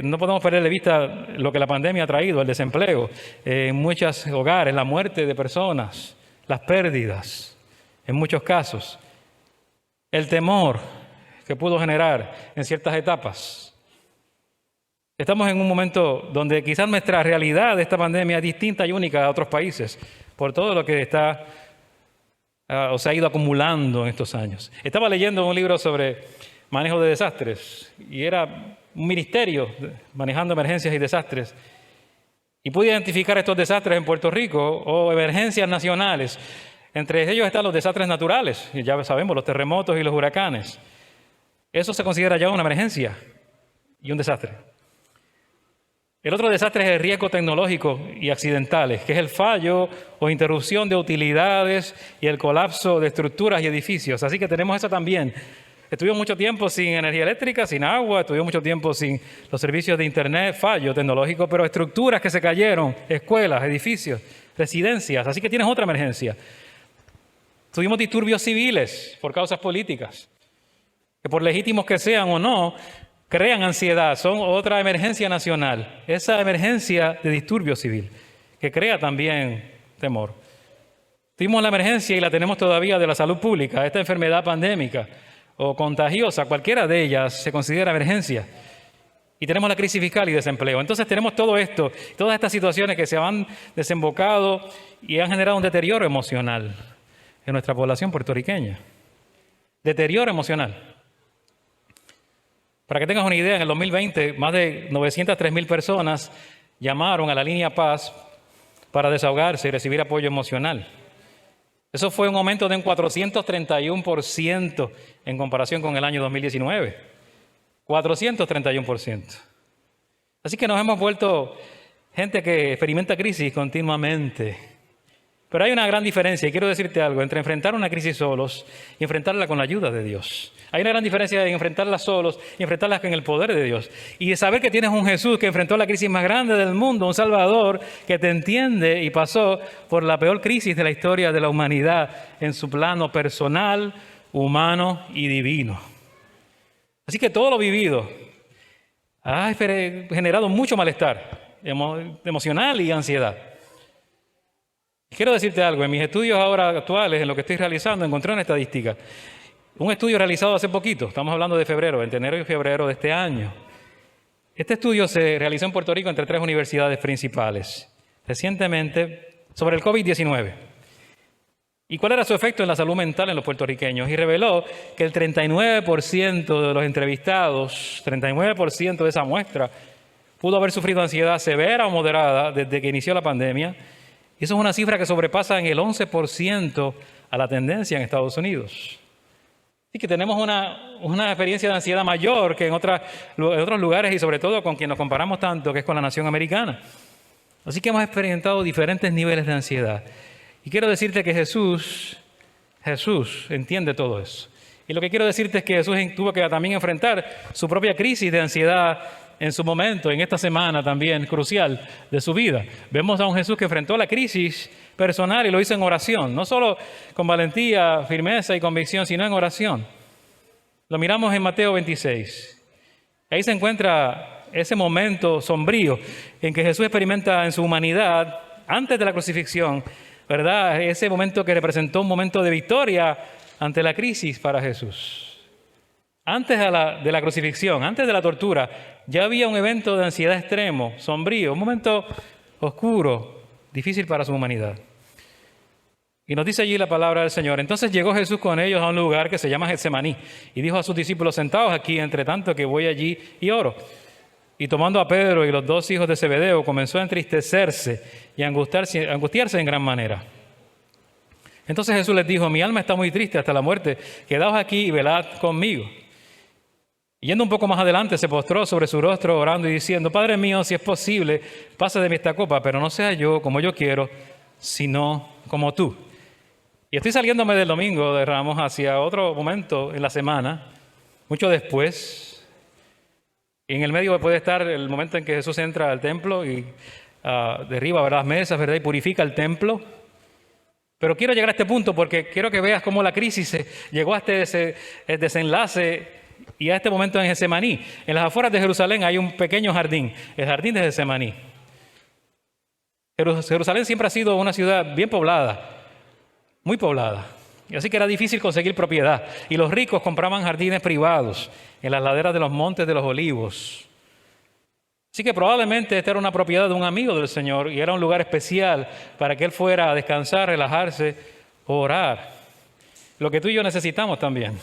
no podemos perder de vista lo que la pandemia ha traído, el desempleo, en muchos hogares, la muerte de personas, las pérdidas, en muchos casos, el temor que pudo generar en ciertas etapas. Estamos en un momento donde quizás nuestra realidad de esta pandemia es distinta y única a otros países, por todo lo que o se ha ido acumulando en estos años. Estaba leyendo un libro sobre manejo de desastres, y era un ministerio manejando emergencias y desastres. Y pude identificar estos desastres en Puerto Rico o emergencias nacionales. Entre ellos están los desastres naturales, y ya sabemos, los terremotos y los huracanes. Eso se considera ya una emergencia y un desastre. El otro desastre es el riesgo tecnológico y accidentales, que es el fallo o interrupción de utilidades y el colapso de estructuras y edificios. Así que tenemos eso también. Estuvimos mucho tiempo sin energía eléctrica, sin agua, estuvimos mucho tiempo sin los servicios de internet, fallo tecnológico, pero estructuras que se cayeron, escuelas, edificios, residencias. Así que tienes otra emergencia. Tuvimos disturbios civiles por causas políticas, que por legítimos que sean o no, crean ansiedad, son otra emergencia nacional. Esa emergencia de disturbio civil, que crea también temor. Tuvimos la emergencia y la tenemos todavía de la salud pública, esta enfermedad pandémica o contagiosa, cualquiera de ellas se considera emergencia. Y tenemos la crisis fiscal y desempleo. Entonces tenemos todo esto, todas estas situaciones que se han desembocado y han generado un deterioro emocional en nuestra población puertorriqueña. Deterioro emocional. Para que tengas una idea, en el 2020 más de 903,000 personas llamaron a la línea Paz para desahogarse y recibir apoyo emocional. Eso fue un aumento de un 431% en comparación con el año 2019. 431%. Así que nos hemos vuelto gente que experimenta crisis continuamente. Pero hay una gran diferencia, y quiero decirte algo, entre enfrentar una crisis solos y enfrentarla con la ayuda de Dios. Hay una gran diferencia en enfrentarla solos y enfrentarla con el poder de Dios. Y de saber que tienes un Jesús que enfrentó la crisis más grande del mundo, un Salvador que te entiende y pasó por la peor crisis de la historia de la humanidad en su plano personal, humano y divino. Así que todo lo vivido ha generado mucho malestar emocional y ansiedad. Quiero decirte algo, en mis estudios ahora actuales, en lo que estoy realizando, encontré una estadística. Un estudio realizado hace poquito, estamos hablando de febrero, entre enero y febrero de este año. Este estudio se realizó en Puerto Rico entre 3 universidades principales, recientemente, sobre el COVID-19. ¿Y cuál era su efecto en la salud mental en los puertorriqueños? Y reveló que el 39% de los entrevistados, 39% de esa muestra, pudo haber sufrido ansiedad severa o moderada desde que inició la pandemia. Y eso es una cifra que sobrepasa en el 11% a la tendencia en Estados Unidos. Así que tenemos una experiencia de ansiedad mayor que en otros lugares y sobre todo con quien nos comparamos tanto, que es con la nación americana. Así que hemos experimentado diferentes niveles de ansiedad. Y quiero decirte que Jesús entiende todo eso. Y lo que quiero decirte es que Jesús tuvo que también enfrentar su propia crisis de ansiedad en su momento, en esta semana también crucial de su vida. Vemos a un Jesús que enfrentó la crisis personal y lo hizo en oración, no solo con valentía, firmeza y convicción, sino en oración. Lo miramos en Mateo 26. Ahí se encuentra ese momento sombrío en que Jesús experimenta en su humanidad, antes de la crucifixión, ¿verdad? Ese momento que representó un momento de victoria ante la crisis para Jesús. Antes de la crucifixión, antes de la tortura, ya había un evento de ansiedad extremo, sombrío, un momento oscuro, difícil para su humanidad. Y nos dice allí la palabra del Señor. Entonces llegó Jesús con ellos a un lugar que se llama Getsemaní y dijo a sus discípulos: sentaos aquí, entre tanto que voy allí y oro. Y tomando a Pedro y los 2 hijos de Zebedeo, comenzó a entristecerse y a angustiarse en gran manera. Entonces Jesús les dijo: mi alma está muy triste hasta la muerte, quedaos aquí y velad conmigo. Yendo un poco más adelante, se postró sobre su rostro orando y diciendo: Padre mío, si es posible, pasa de mí esta copa, pero no sea yo como yo quiero, sino como tú. Y estoy saliéndome del domingo de Ramos hacia otro momento en la semana, mucho después. En el medio puede estar el momento en que Jesús entra al templo y derriba, ¿verdad?, las mesas, ¿verdad?, y purifica el templo. Pero quiero llegar a este punto porque quiero que veas cómo la crisis llegó hasta ese desenlace y a este momento en Getsemaní. En las afueras de Jerusalén hay un pequeño jardín, el jardín de Getsemaní. Jerusalén siempre ha sido una ciudad bien poblada, muy poblada. Y así que era difícil conseguir propiedad. Y los ricos compraban jardines privados en las laderas de los montes de los olivos. Así que probablemente esta era una propiedad de un amigo del Señor y era un lugar especial para que él fuera a descansar, relajarse, orar. Lo que tú y yo necesitamos también.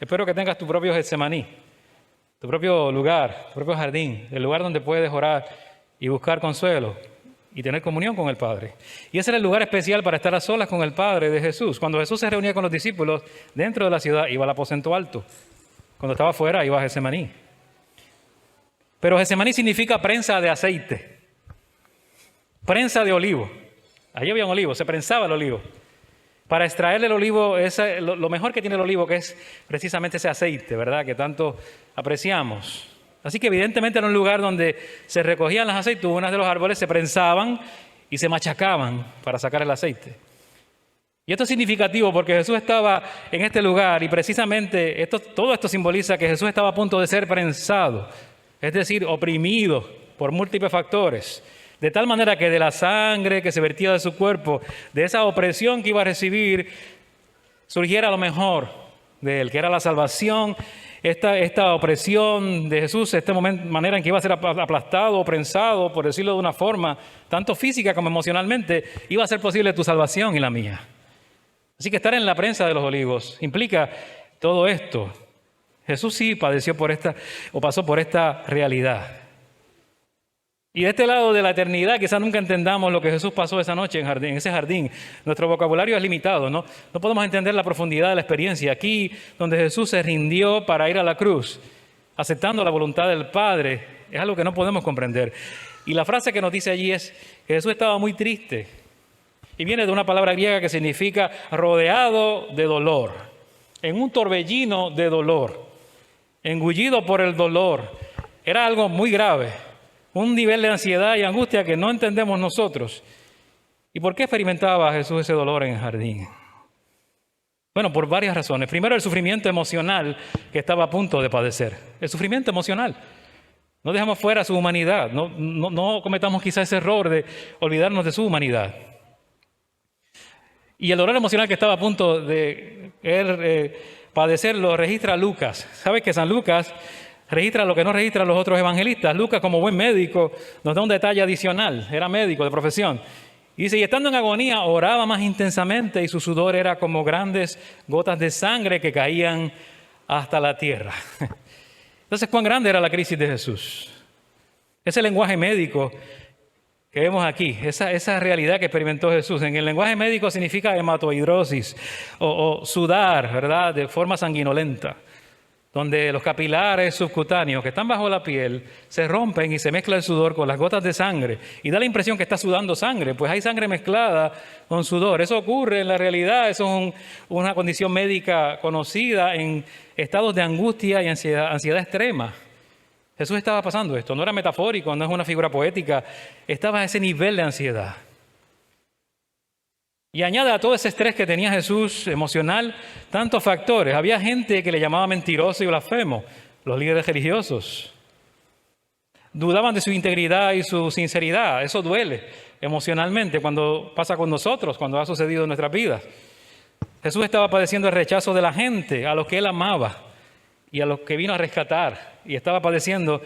Espero que tengas tu propio Getsemaní, tu propio lugar, tu propio jardín, el lugar donde puedes orar y buscar consuelo y tener comunión con el Padre. Y ese era el lugar especial para estar a solas con el Padre de Jesús. Cuando Jesús se reunía con los discípulos dentro de la ciudad, iba al aposento alto. Cuando estaba fuera, iba a Getsemaní. Pero Getsemaní significa prensa de aceite, prensa de olivo. Allí había un olivo, se prensaba el olivo. Para extraerle el olivo, lo mejor que tiene el olivo, que es precisamente ese aceite, ¿verdad?, que tanto apreciamos. Así que evidentemente era un lugar donde se recogían las aceitunas de los árboles, se prensaban y se machacaban para sacar el aceite. Y esto es significativo porque Jesús estaba en este lugar y precisamente todo esto simboliza que Jesús estaba a punto de ser prensado, es decir, oprimido por múltiples factores. De tal manera que de la sangre que se vertía de su cuerpo, de esa opresión que iba a recibir, surgiera lo mejor de él, que era la salvación. Esta opresión de Jesús, esta manera en que iba a ser aplastado o prensado, por decirlo de una forma, tanto física como emocionalmente, iba a ser posible tu salvación y la mía. Así que estar en la prensa de los olivos implica todo esto. Jesús sí padeció o pasó por esta realidad. Y de este lado de la eternidad, quizás nunca entendamos lo que Jesús pasó esa noche en ese jardín. Nuestro vocabulario es limitado, ¿no? No podemos entender la profundidad de la experiencia. Aquí, donde Jesús se rindió para ir a la cruz, aceptando la voluntad del Padre, es algo que no podemos comprender. Y la frase que nos dice allí es que Jesús estaba muy triste. Y viene de una palabra griega que significa rodeado de dolor, en un torbellino de dolor, engullido por el dolor. Era algo muy grave. Un nivel de ansiedad y angustia que no entendemos nosotros. ¿Y por qué experimentaba Jesús ese dolor en el jardín? Bueno, por varias razones. Primero, el sufrimiento emocional que estaba a punto de padecer. El sufrimiento emocional. No dejamos fuera su humanidad. No cometamos quizás ese error de olvidarnos de su humanidad. Y el dolor emocional que estaba a punto de padecer lo registra Lucas. ¿Sabes que San Lucas registra lo que no registran los otros evangelistas? Lucas, como buen médico, nos da un detalle adicional. Era médico de profesión. Y dice, y estando en agonía, oraba más intensamente y su sudor era como grandes gotas de sangre que caían hasta la tierra. Entonces, ¿cuán grande era la crisis de Jesús? Ese lenguaje médico que vemos aquí, esa realidad que experimentó Jesús. En el lenguaje médico significa hematohidrosis o sudar, ¿verdad?, de forma sanguinolenta, donde los capilares subcutáneos que están bajo la piel se rompen y se mezcla el sudor con las gotas de sangre y da la impresión que está sudando sangre, pues hay sangre mezclada con sudor. Eso ocurre en la realidad, eso es una condición médica conocida en estados de angustia y ansiedad extrema. Jesús estaba pasando esto, no era metafórico, no es una figura poética, estaba a ese nivel de ansiedad. Y añade a todo ese estrés que tenía Jesús emocional tantos factores. Había gente que le llamaba mentiroso y blasfemo, los líderes religiosos. Dudaban de su integridad y su sinceridad. Eso duele emocionalmente cuando pasa con nosotros, cuando ha sucedido en nuestras vidas. Jesús estaba padeciendo el rechazo de la gente a los que él amaba y a los que vino a rescatar. Y estaba padeciendo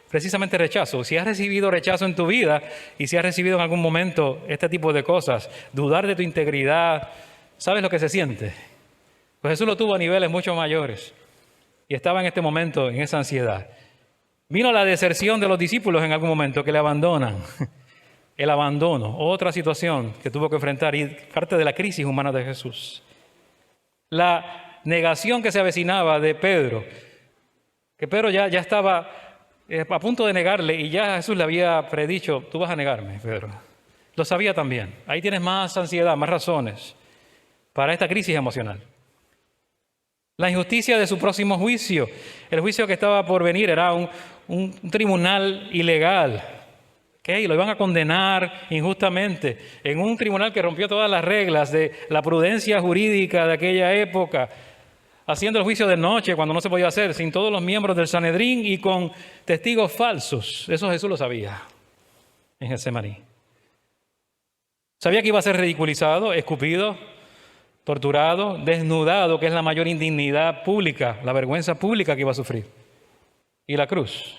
precisamente rechazo. Si has recibido rechazo en tu vida y si has recibido en algún momento este tipo de cosas, dudar de tu integridad, ¿sabes lo que se siente? Pues Jesús lo tuvo a niveles mucho mayores y estaba en este momento en esa ansiedad. Vino la deserción de los discípulos en algún momento que le abandonan. El abandono, otra situación que tuvo que enfrentar y parte de la crisis humana de Jesús. La negación que se avecinaba de Pedro, que Pedro ya estaba a punto de negarle y ya Jesús le había predicho, tú vas a negarme, Pedro. Lo sabía también. Ahí tienes más ansiedad, más razones para esta crisis emocional. La injusticia de su próximo juicio, el juicio que estaba por venir era un tribunal ilegal. ¿Okay? Lo iban a condenar injustamente en un tribunal que rompió todas las reglas de la prudencia jurídica de aquella época, haciendo el juicio de noche cuando no se podía hacer, sin todos los miembros del Sanedrín y con testigos falsos. Eso Jesús lo sabía en Getsemaní. Sabía que iba a ser ridiculizado, escupido, torturado, desnudado, que es la mayor indignidad pública, la vergüenza pública que iba a sufrir. Y la cruz.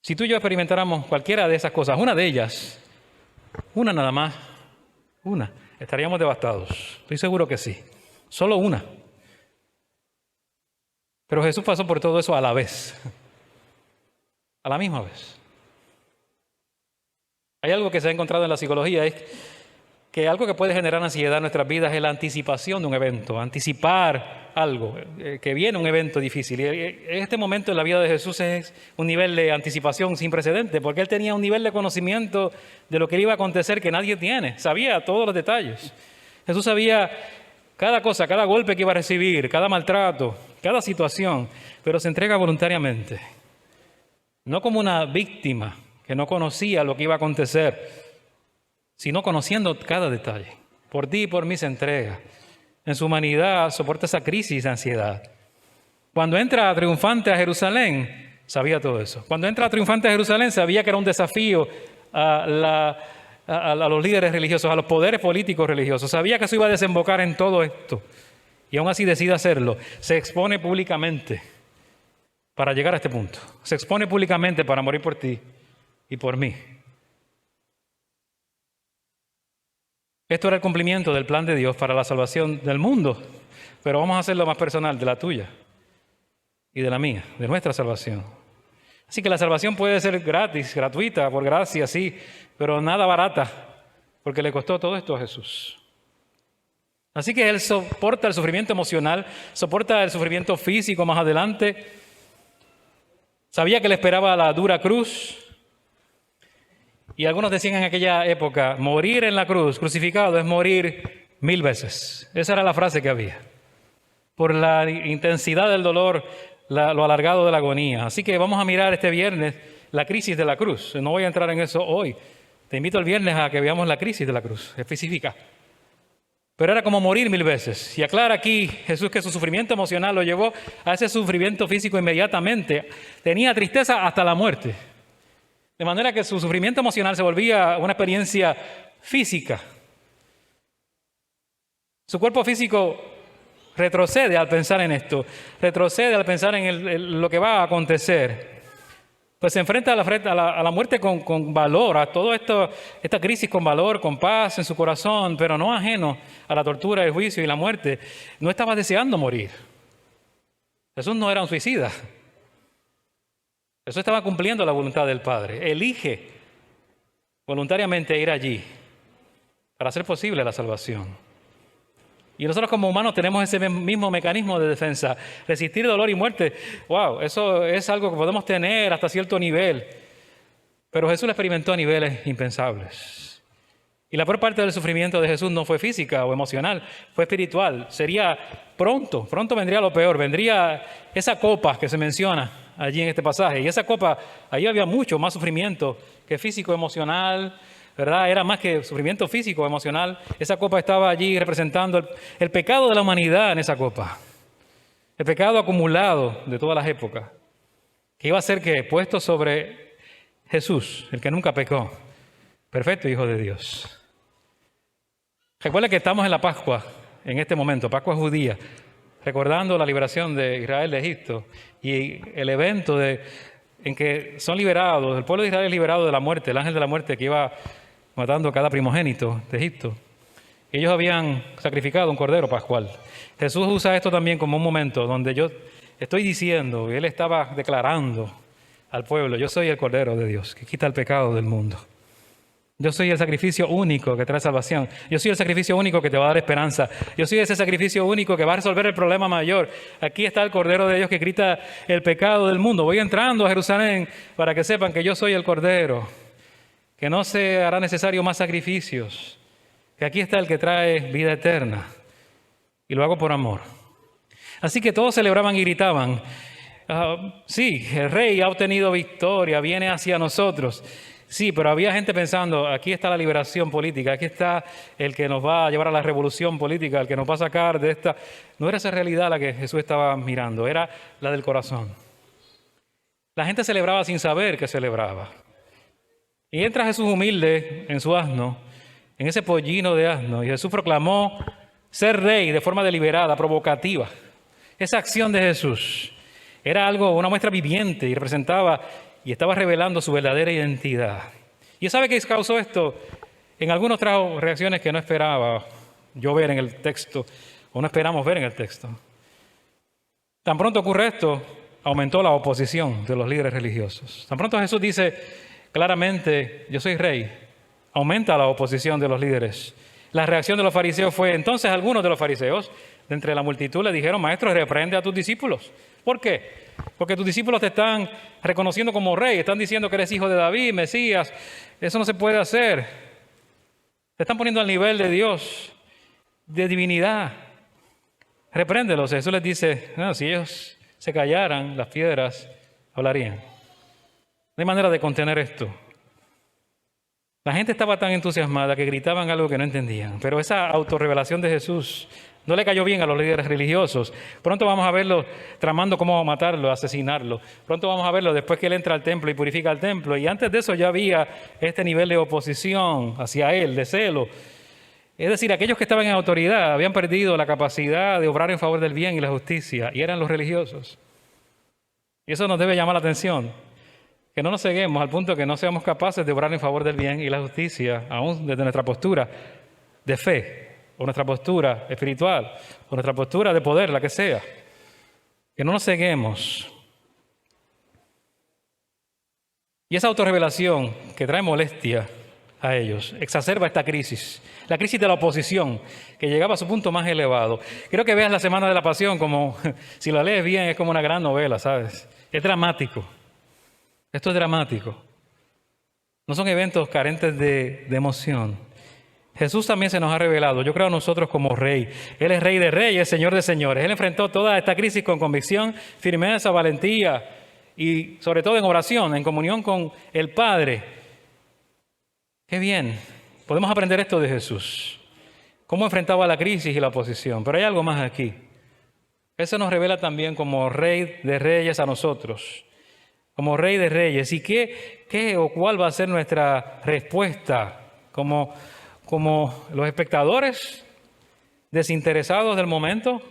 Si tú y yo experimentáramos cualquiera de esas cosas, una de ellas, una nada más, una, estaríamos devastados. Estoy seguro que sí. Solo una. Pero Jesús pasó por todo eso a la vez. A la misma vez. Hay algo que se ha encontrado en la psicología, es que algo que puede generar ansiedad en nuestras vidas es la anticipación de un evento, anticipar algo, que viene un evento difícil. Y este momento en la vida de Jesús es un nivel de anticipación sin precedente, porque él tenía un nivel de conocimiento de lo que le iba a acontecer que nadie tiene. Sabía todos los detalles. Jesús sabía cada cosa, cada golpe que iba a recibir, cada maltrato, cada situación, pero se entrega voluntariamente. No como una víctima que no conocía lo que iba a acontecer, sino conociendo cada detalle. Por ti y por mí se entrega. En su humanidad soporta esa crisis de ansiedad. Cuando entra triunfante a Jerusalén, sabía todo eso. Cuando entra triunfante a Jerusalén, sabía que era un desafío a los líderes religiosos, a los poderes políticos religiosos. Sabía que eso iba a desembocar en todo esto. Y aún así decide hacerlo. Se expone públicamente para llegar a este punto. Se expone públicamente para morir por ti y por mí. Esto era el cumplimiento del plan de Dios para la salvación del mundo. Pero vamos a hacerlo más personal, de la tuya y de la mía, de nuestra salvación. Así que la salvación puede ser gratis, gratuita, por gracia, sí, pero nada barata, porque le costó todo esto a Jesús. Así que Él soporta el sufrimiento emocional, soporta el sufrimiento físico más adelante. Sabía que le esperaba la dura cruz. Y algunos decían en aquella época, morir en la cruz, crucificado, es morir 1000 veces. Esa era la frase que había. Por la intensidad del dolor, lo alargado de la agonía. Así que vamos a mirar este viernes la crisis de la cruz. No voy a entrar en eso hoy. Te invito el viernes a que veamos la crisis de la cruz, específica. Pero era como morir 1000 veces. Y aclara aquí Jesús que su sufrimiento emocional lo llevó a ese sufrimiento físico inmediatamente. Tenía tristeza hasta la muerte. De manera que su sufrimiento emocional se volvía una experiencia física. Su cuerpo físico retrocede al pensar en esto. Retrocede al pensar en lo que va a acontecer. Pues se enfrenta a la muerte con valor, a toda esta crisis con valor, con paz en su corazón, pero no ajeno a la tortura, el juicio y la muerte. No estaba deseando morir. Jesús no era un suicida. Jesús estaba cumpliendo la voluntad del Padre. Elige voluntariamente ir allí para hacer posible la salvación. Y nosotros como humanos tenemos ese mismo mecanismo de defensa. Resistir dolor y muerte. ¡Wow! Eso es algo que podemos tener hasta cierto nivel. Pero Jesús lo experimentó a niveles impensables. Y la peor parte del sufrimiento de Jesús no fue física o emocional, fue espiritual. Sería pronto vendría lo peor. Vendría esa copa que se menciona allí en este pasaje. Y esa copa, ahí había mucho más sufrimiento que físico, emocional, ¿verdad? Era más que sufrimiento físico, emocional. Esa copa estaba allí representando el pecado de la humanidad en esa copa. El pecado acumulado de todas las épocas. Que iba a ser que puesto sobre Jesús, el que nunca pecó, perfecto Hijo de Dios. Recuerda que estamos en la Pascua, en este momento, Pascua judía, recordando la liberación de Israel de Egipto y el evento en que son liberados, el pueblo de Israel es liberado de la muerte, el ángel de la muerte que iba matando a cada primogénito de Egipto. Ellos habían sacrificado un cordero pascual. Jesús usa esto también como un momento donde yo estoy diciendo, y Él estaba declarando al pueblo, yo soy el Cordero de Dios, que quita el pecado del mundo. Yo soy el sacrificio único que trae salvación. Yo soy el sacrificio único que te va a dar esperanza. Yo soy ese sacrificio único que va a resolver el problema mayor. Aquí está el Cordero de Dios que quita el pecado del mundo. Voy entrando a Jerusalén para que sepan que yo soy el Cordero, que no se hará necesario más sacrificios, que aquí está el que trae vida eterna. Y lo hago por amor. Así que todos celebraban y gritaban, sí, el Rey ha obtenido victoria, viene hacia nosotros. Sí, pero había gente pensando, aquí está la liberación política, aquí está el que nos va a llevar a la revolución política, el que nos va a sacar de esta. No era esa realidad la que Jesús estaba mirando, era la del corazón. La gente celebraba sin saber que celebraba. Y entra Jesús humilde en su asno, en ese pollino de asno, y Jesús proclamó ser rey de forma deliberada, provocativa. Esa acción de Jesús era una muestra viviente y representaba y estaba revelando su verdadera identidad. ¿Y sabe qué causó esto? En algunos trajo reacciones que no esperaba yo ver en el texto, o no esperamos ver en el texto. Tan pronto ocurre esto, aumentó la oposición de los líderes religiosos. Tan pronto Jesús dice claramente, yo soy rey, aumenta la oposición de los líderes. La reacción de los fariseos fue, entonces algunos de los fariseos, de entre la multitud, le dijeron, maestro, reprende a tus discípulos. ¿Por qué? Porque tus discípulos te están reconociendo como rey, están diciendo que eres hijo de David, Mesías. Eso no se puede hacer. Te están poniendo al nivel de Dios, de divinidad. Repréndelos. Jesús les dice, no, si ellos se callaran, las piedras hablarían. No hay manera de contener esto. La gente estaba tan entusiasmada que gritaban algo que no entendían. Pero esa autorrevelación de Jesús no le cayó bien a los líderes religiosos. Pronto vamos a verlo tramando cómo matarlo, asesinarlo. Pronto vamos a verlo después que él entra al templo y purifica el templo. Y antes de eso ya había este nivel de oposición hacia él, de celo. Es decir, aquellos que estaban en autoridad habían perdido la capacidad de obrar en favor del bien y la justicia. Y eran los religiosos. Y eso nos debe llamar la atención. Que no nos ceguemos al punto que no seamos capaces de obrar en favor del bien y la justicia, aún desde nuestra postura de fe, o nuestra postura espiritual, o nuestra postura de poder, la que sea. que no nos ceguemos. Y esa autorrevelación que trae molestia a ellos exacerba esta crisis, la crisis de la oposición, que llegaba a su punto más elevado. Quiero que veas la Semana de la Pasión como, si la lees bien, es como una gran novela, ¿sabes? Es dramático. Esto es dramático. No son eventos carentes de emoción. Jesús también se nos ha revelado, yo creo, a nosotros como Rey. Él es Rey de Reyes, Señor de Señores. Él enfrentó toda esta crisis con convicción, firmeza, valentía y sobre todo en oración, en comunión con el Padre. Qué bien, podemos aprender esto de Jesús. Cómo enfrentaba la crisis y la oposición. Pero hay algo más aquí. Él se nos revela también como Rey de Reyes a nosotros. Como Rey de Reyes. ¿Y qué o cuál va a ser nuestra respuesta como los espectadores desinteresados del momento?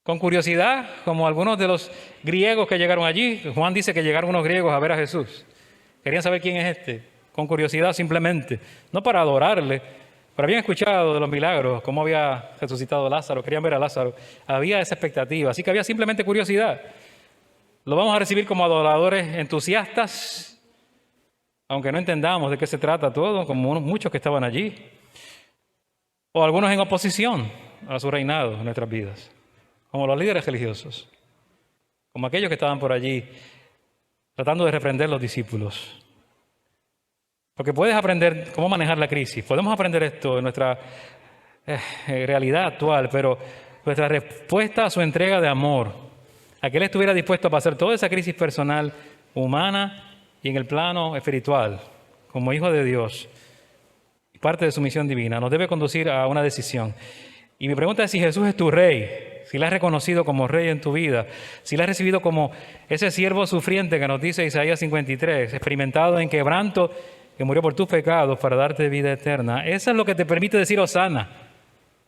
Con curiosidad, como algunos de los griegos que llegaron allí. Juan dice que llegaron unos griegos a ver a Jesús. Querían saber quién es este, con curiosidad simplemente, no para adorarle, pero habían escuchado de los milagros, cómo había resucitado Lázaro, querían ver a Lázaro, había esa expectativa, así que había simplemente curiosidad. Lo vamos a recibir como adoradores entusiastas, aunque no entendamos de qué se trata todo, como muchos que estaban allí, o algunos en oposición a su reinado en nuestras vidas, como los líderes religiosos, como aquellos que estaban por allí tratando de reprender a los discípulos. Porque puedes aprender cómo manejar la crisis. Podemos aprender esto en nuestra realidad actual, pero nuestra respuesta a su entrega de amor, a que Él estuviera dispuesto a pasar toda esa crisis personal, humana y en el plano espiritual, como Hijo de Dios, parte de su misión divina, nos debe conducir a una decisión. Y mi pregunta es si Jesús es tu Rey, si la has reconocido como Rey en tu vida, si la has recibido como ese siervo sufriente que nos dice Isaías 53, experimentado en quebranto, que murió por tus pecados para darte vida eterna. Eso es lo que te permite decir Hosana.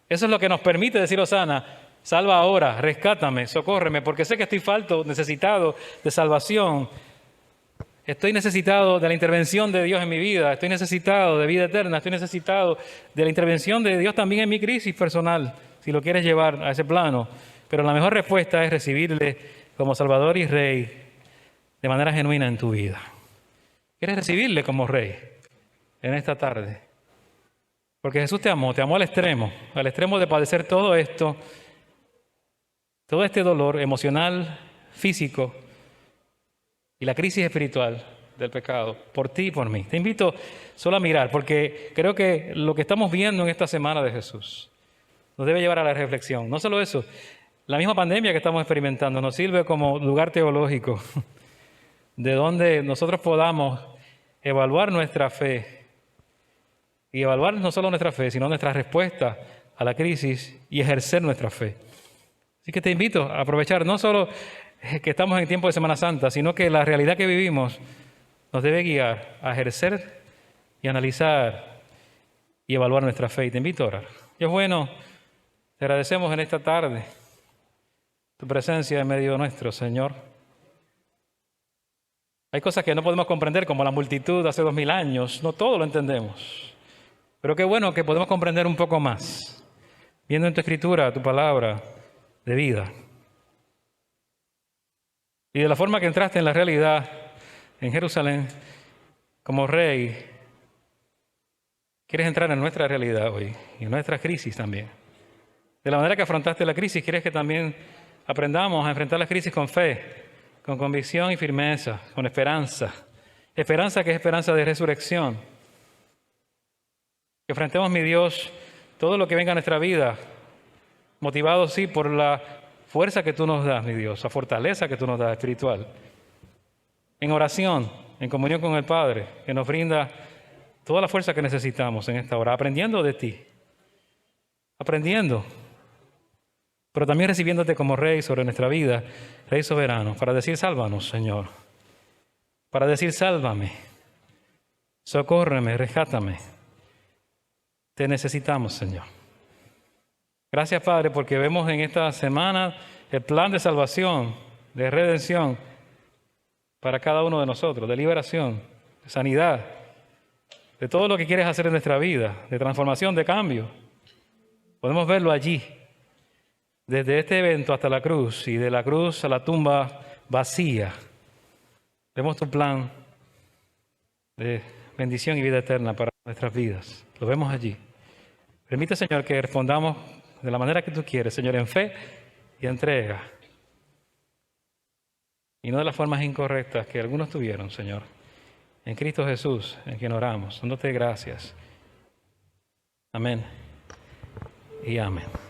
Eso es lo que nos permite decir Hosana. Salva ahora, rescátame, socórreme, porque sé que estoy necesitado de salvación. Estoy necesitado de la intervención de Dios en mi vida. Estoy necesitado de vida eterna. Estoy necesitado de la intervención de Dios también en mi crisis personal, si lo quieres llevar a ese plano. Pero la mejor respuesta es recibirle como Salvador y Rey de manera genuina en tu vida. ¿Quieres recibirle como Rey en esta tarde? Porque Jesús te amó al extremo de padecer todo esto, todo este dolor emocional, físico y la crisis espiritual del pecado, por ti y por mí. Te invito solo a mirar, porque creo que lo que estamos viendo en esta semana de Jesús nos debe llevar a la reflexión. No solo eso, la misma pandemia que estamos experimentando nos sirve como lugar teológico de donde nosotros podamos evaluar nuestra fe y evaluar no solo nuestra fe, sino nuestra respuesta a la crisis y ejercer nuestra fe. Así que te invito a aprovechar no solo que estamos en tiempo de Semana Santa, sino que la realidad que vivimos nos debe guiar a ejercer y analizar y evaluar nuestra fe. Y te invito a orar. Dios bueno, te agradecemos en esta tarde tu presencia en medio nuestro, Señor. Hay cosas que no podemos comprender, como la multitud hace 2000 años. No todo lo entendemos. Pero qué bueno que podemos comprender un poco más, viendo en tu Escritura, tu palabra de vida. Y de la forma que entraste en la realidad en Jerusalén como Rey, quieres entrar en nuestra realidad hoy y en nuestra crisis también. De la manera que afrontaste la crisis, quieres que también aprendamos a enfrentar la crisis con fe, con convicción y firmeza, con esperanza. Esperanza que es esperanza de resurrección. Que enfrentemos, mi Dios, todo lo que venga a nuestra vida, motivados, sí, por la fuerza que tú nos das, mi Dios, la fortaleza que tú nos das espiritual. En oración, en comunión con el Padre, que nos brinda toda la fuerza que necesitamos en esta hora, aprendiendo de ti. Aprendiendo. Pero también recibiéndote como Rey sobre nuestra vida, Rey soberano, para decir, sálvanos, Señor. Para decir, sálvame, socórreme, rescátame. Te necesitamos, Señor. Gracias, Padre, porque vemos en esta semana el plan de salvación, de redención para cada uno de nosotros, de liberación, de sanidad, de todo lo que quieres hacer en nuestra vida, de transformación, de cambio. Podemos verlo allí. desde este evento hasta la cruz y de la cruz a la tumba vacía, vemos tu plan de bendición y vida eterna para nuestras vidas. Lo vemos allí. Permite, Señor, que respondamos de la manera que tú quieres, Señor, en fe y entrega. Y no de las formas incorrectas que algunos tuvieron, Señor. En Cristo Jesús, en quien oramos, dándote gracias. Amén y amén.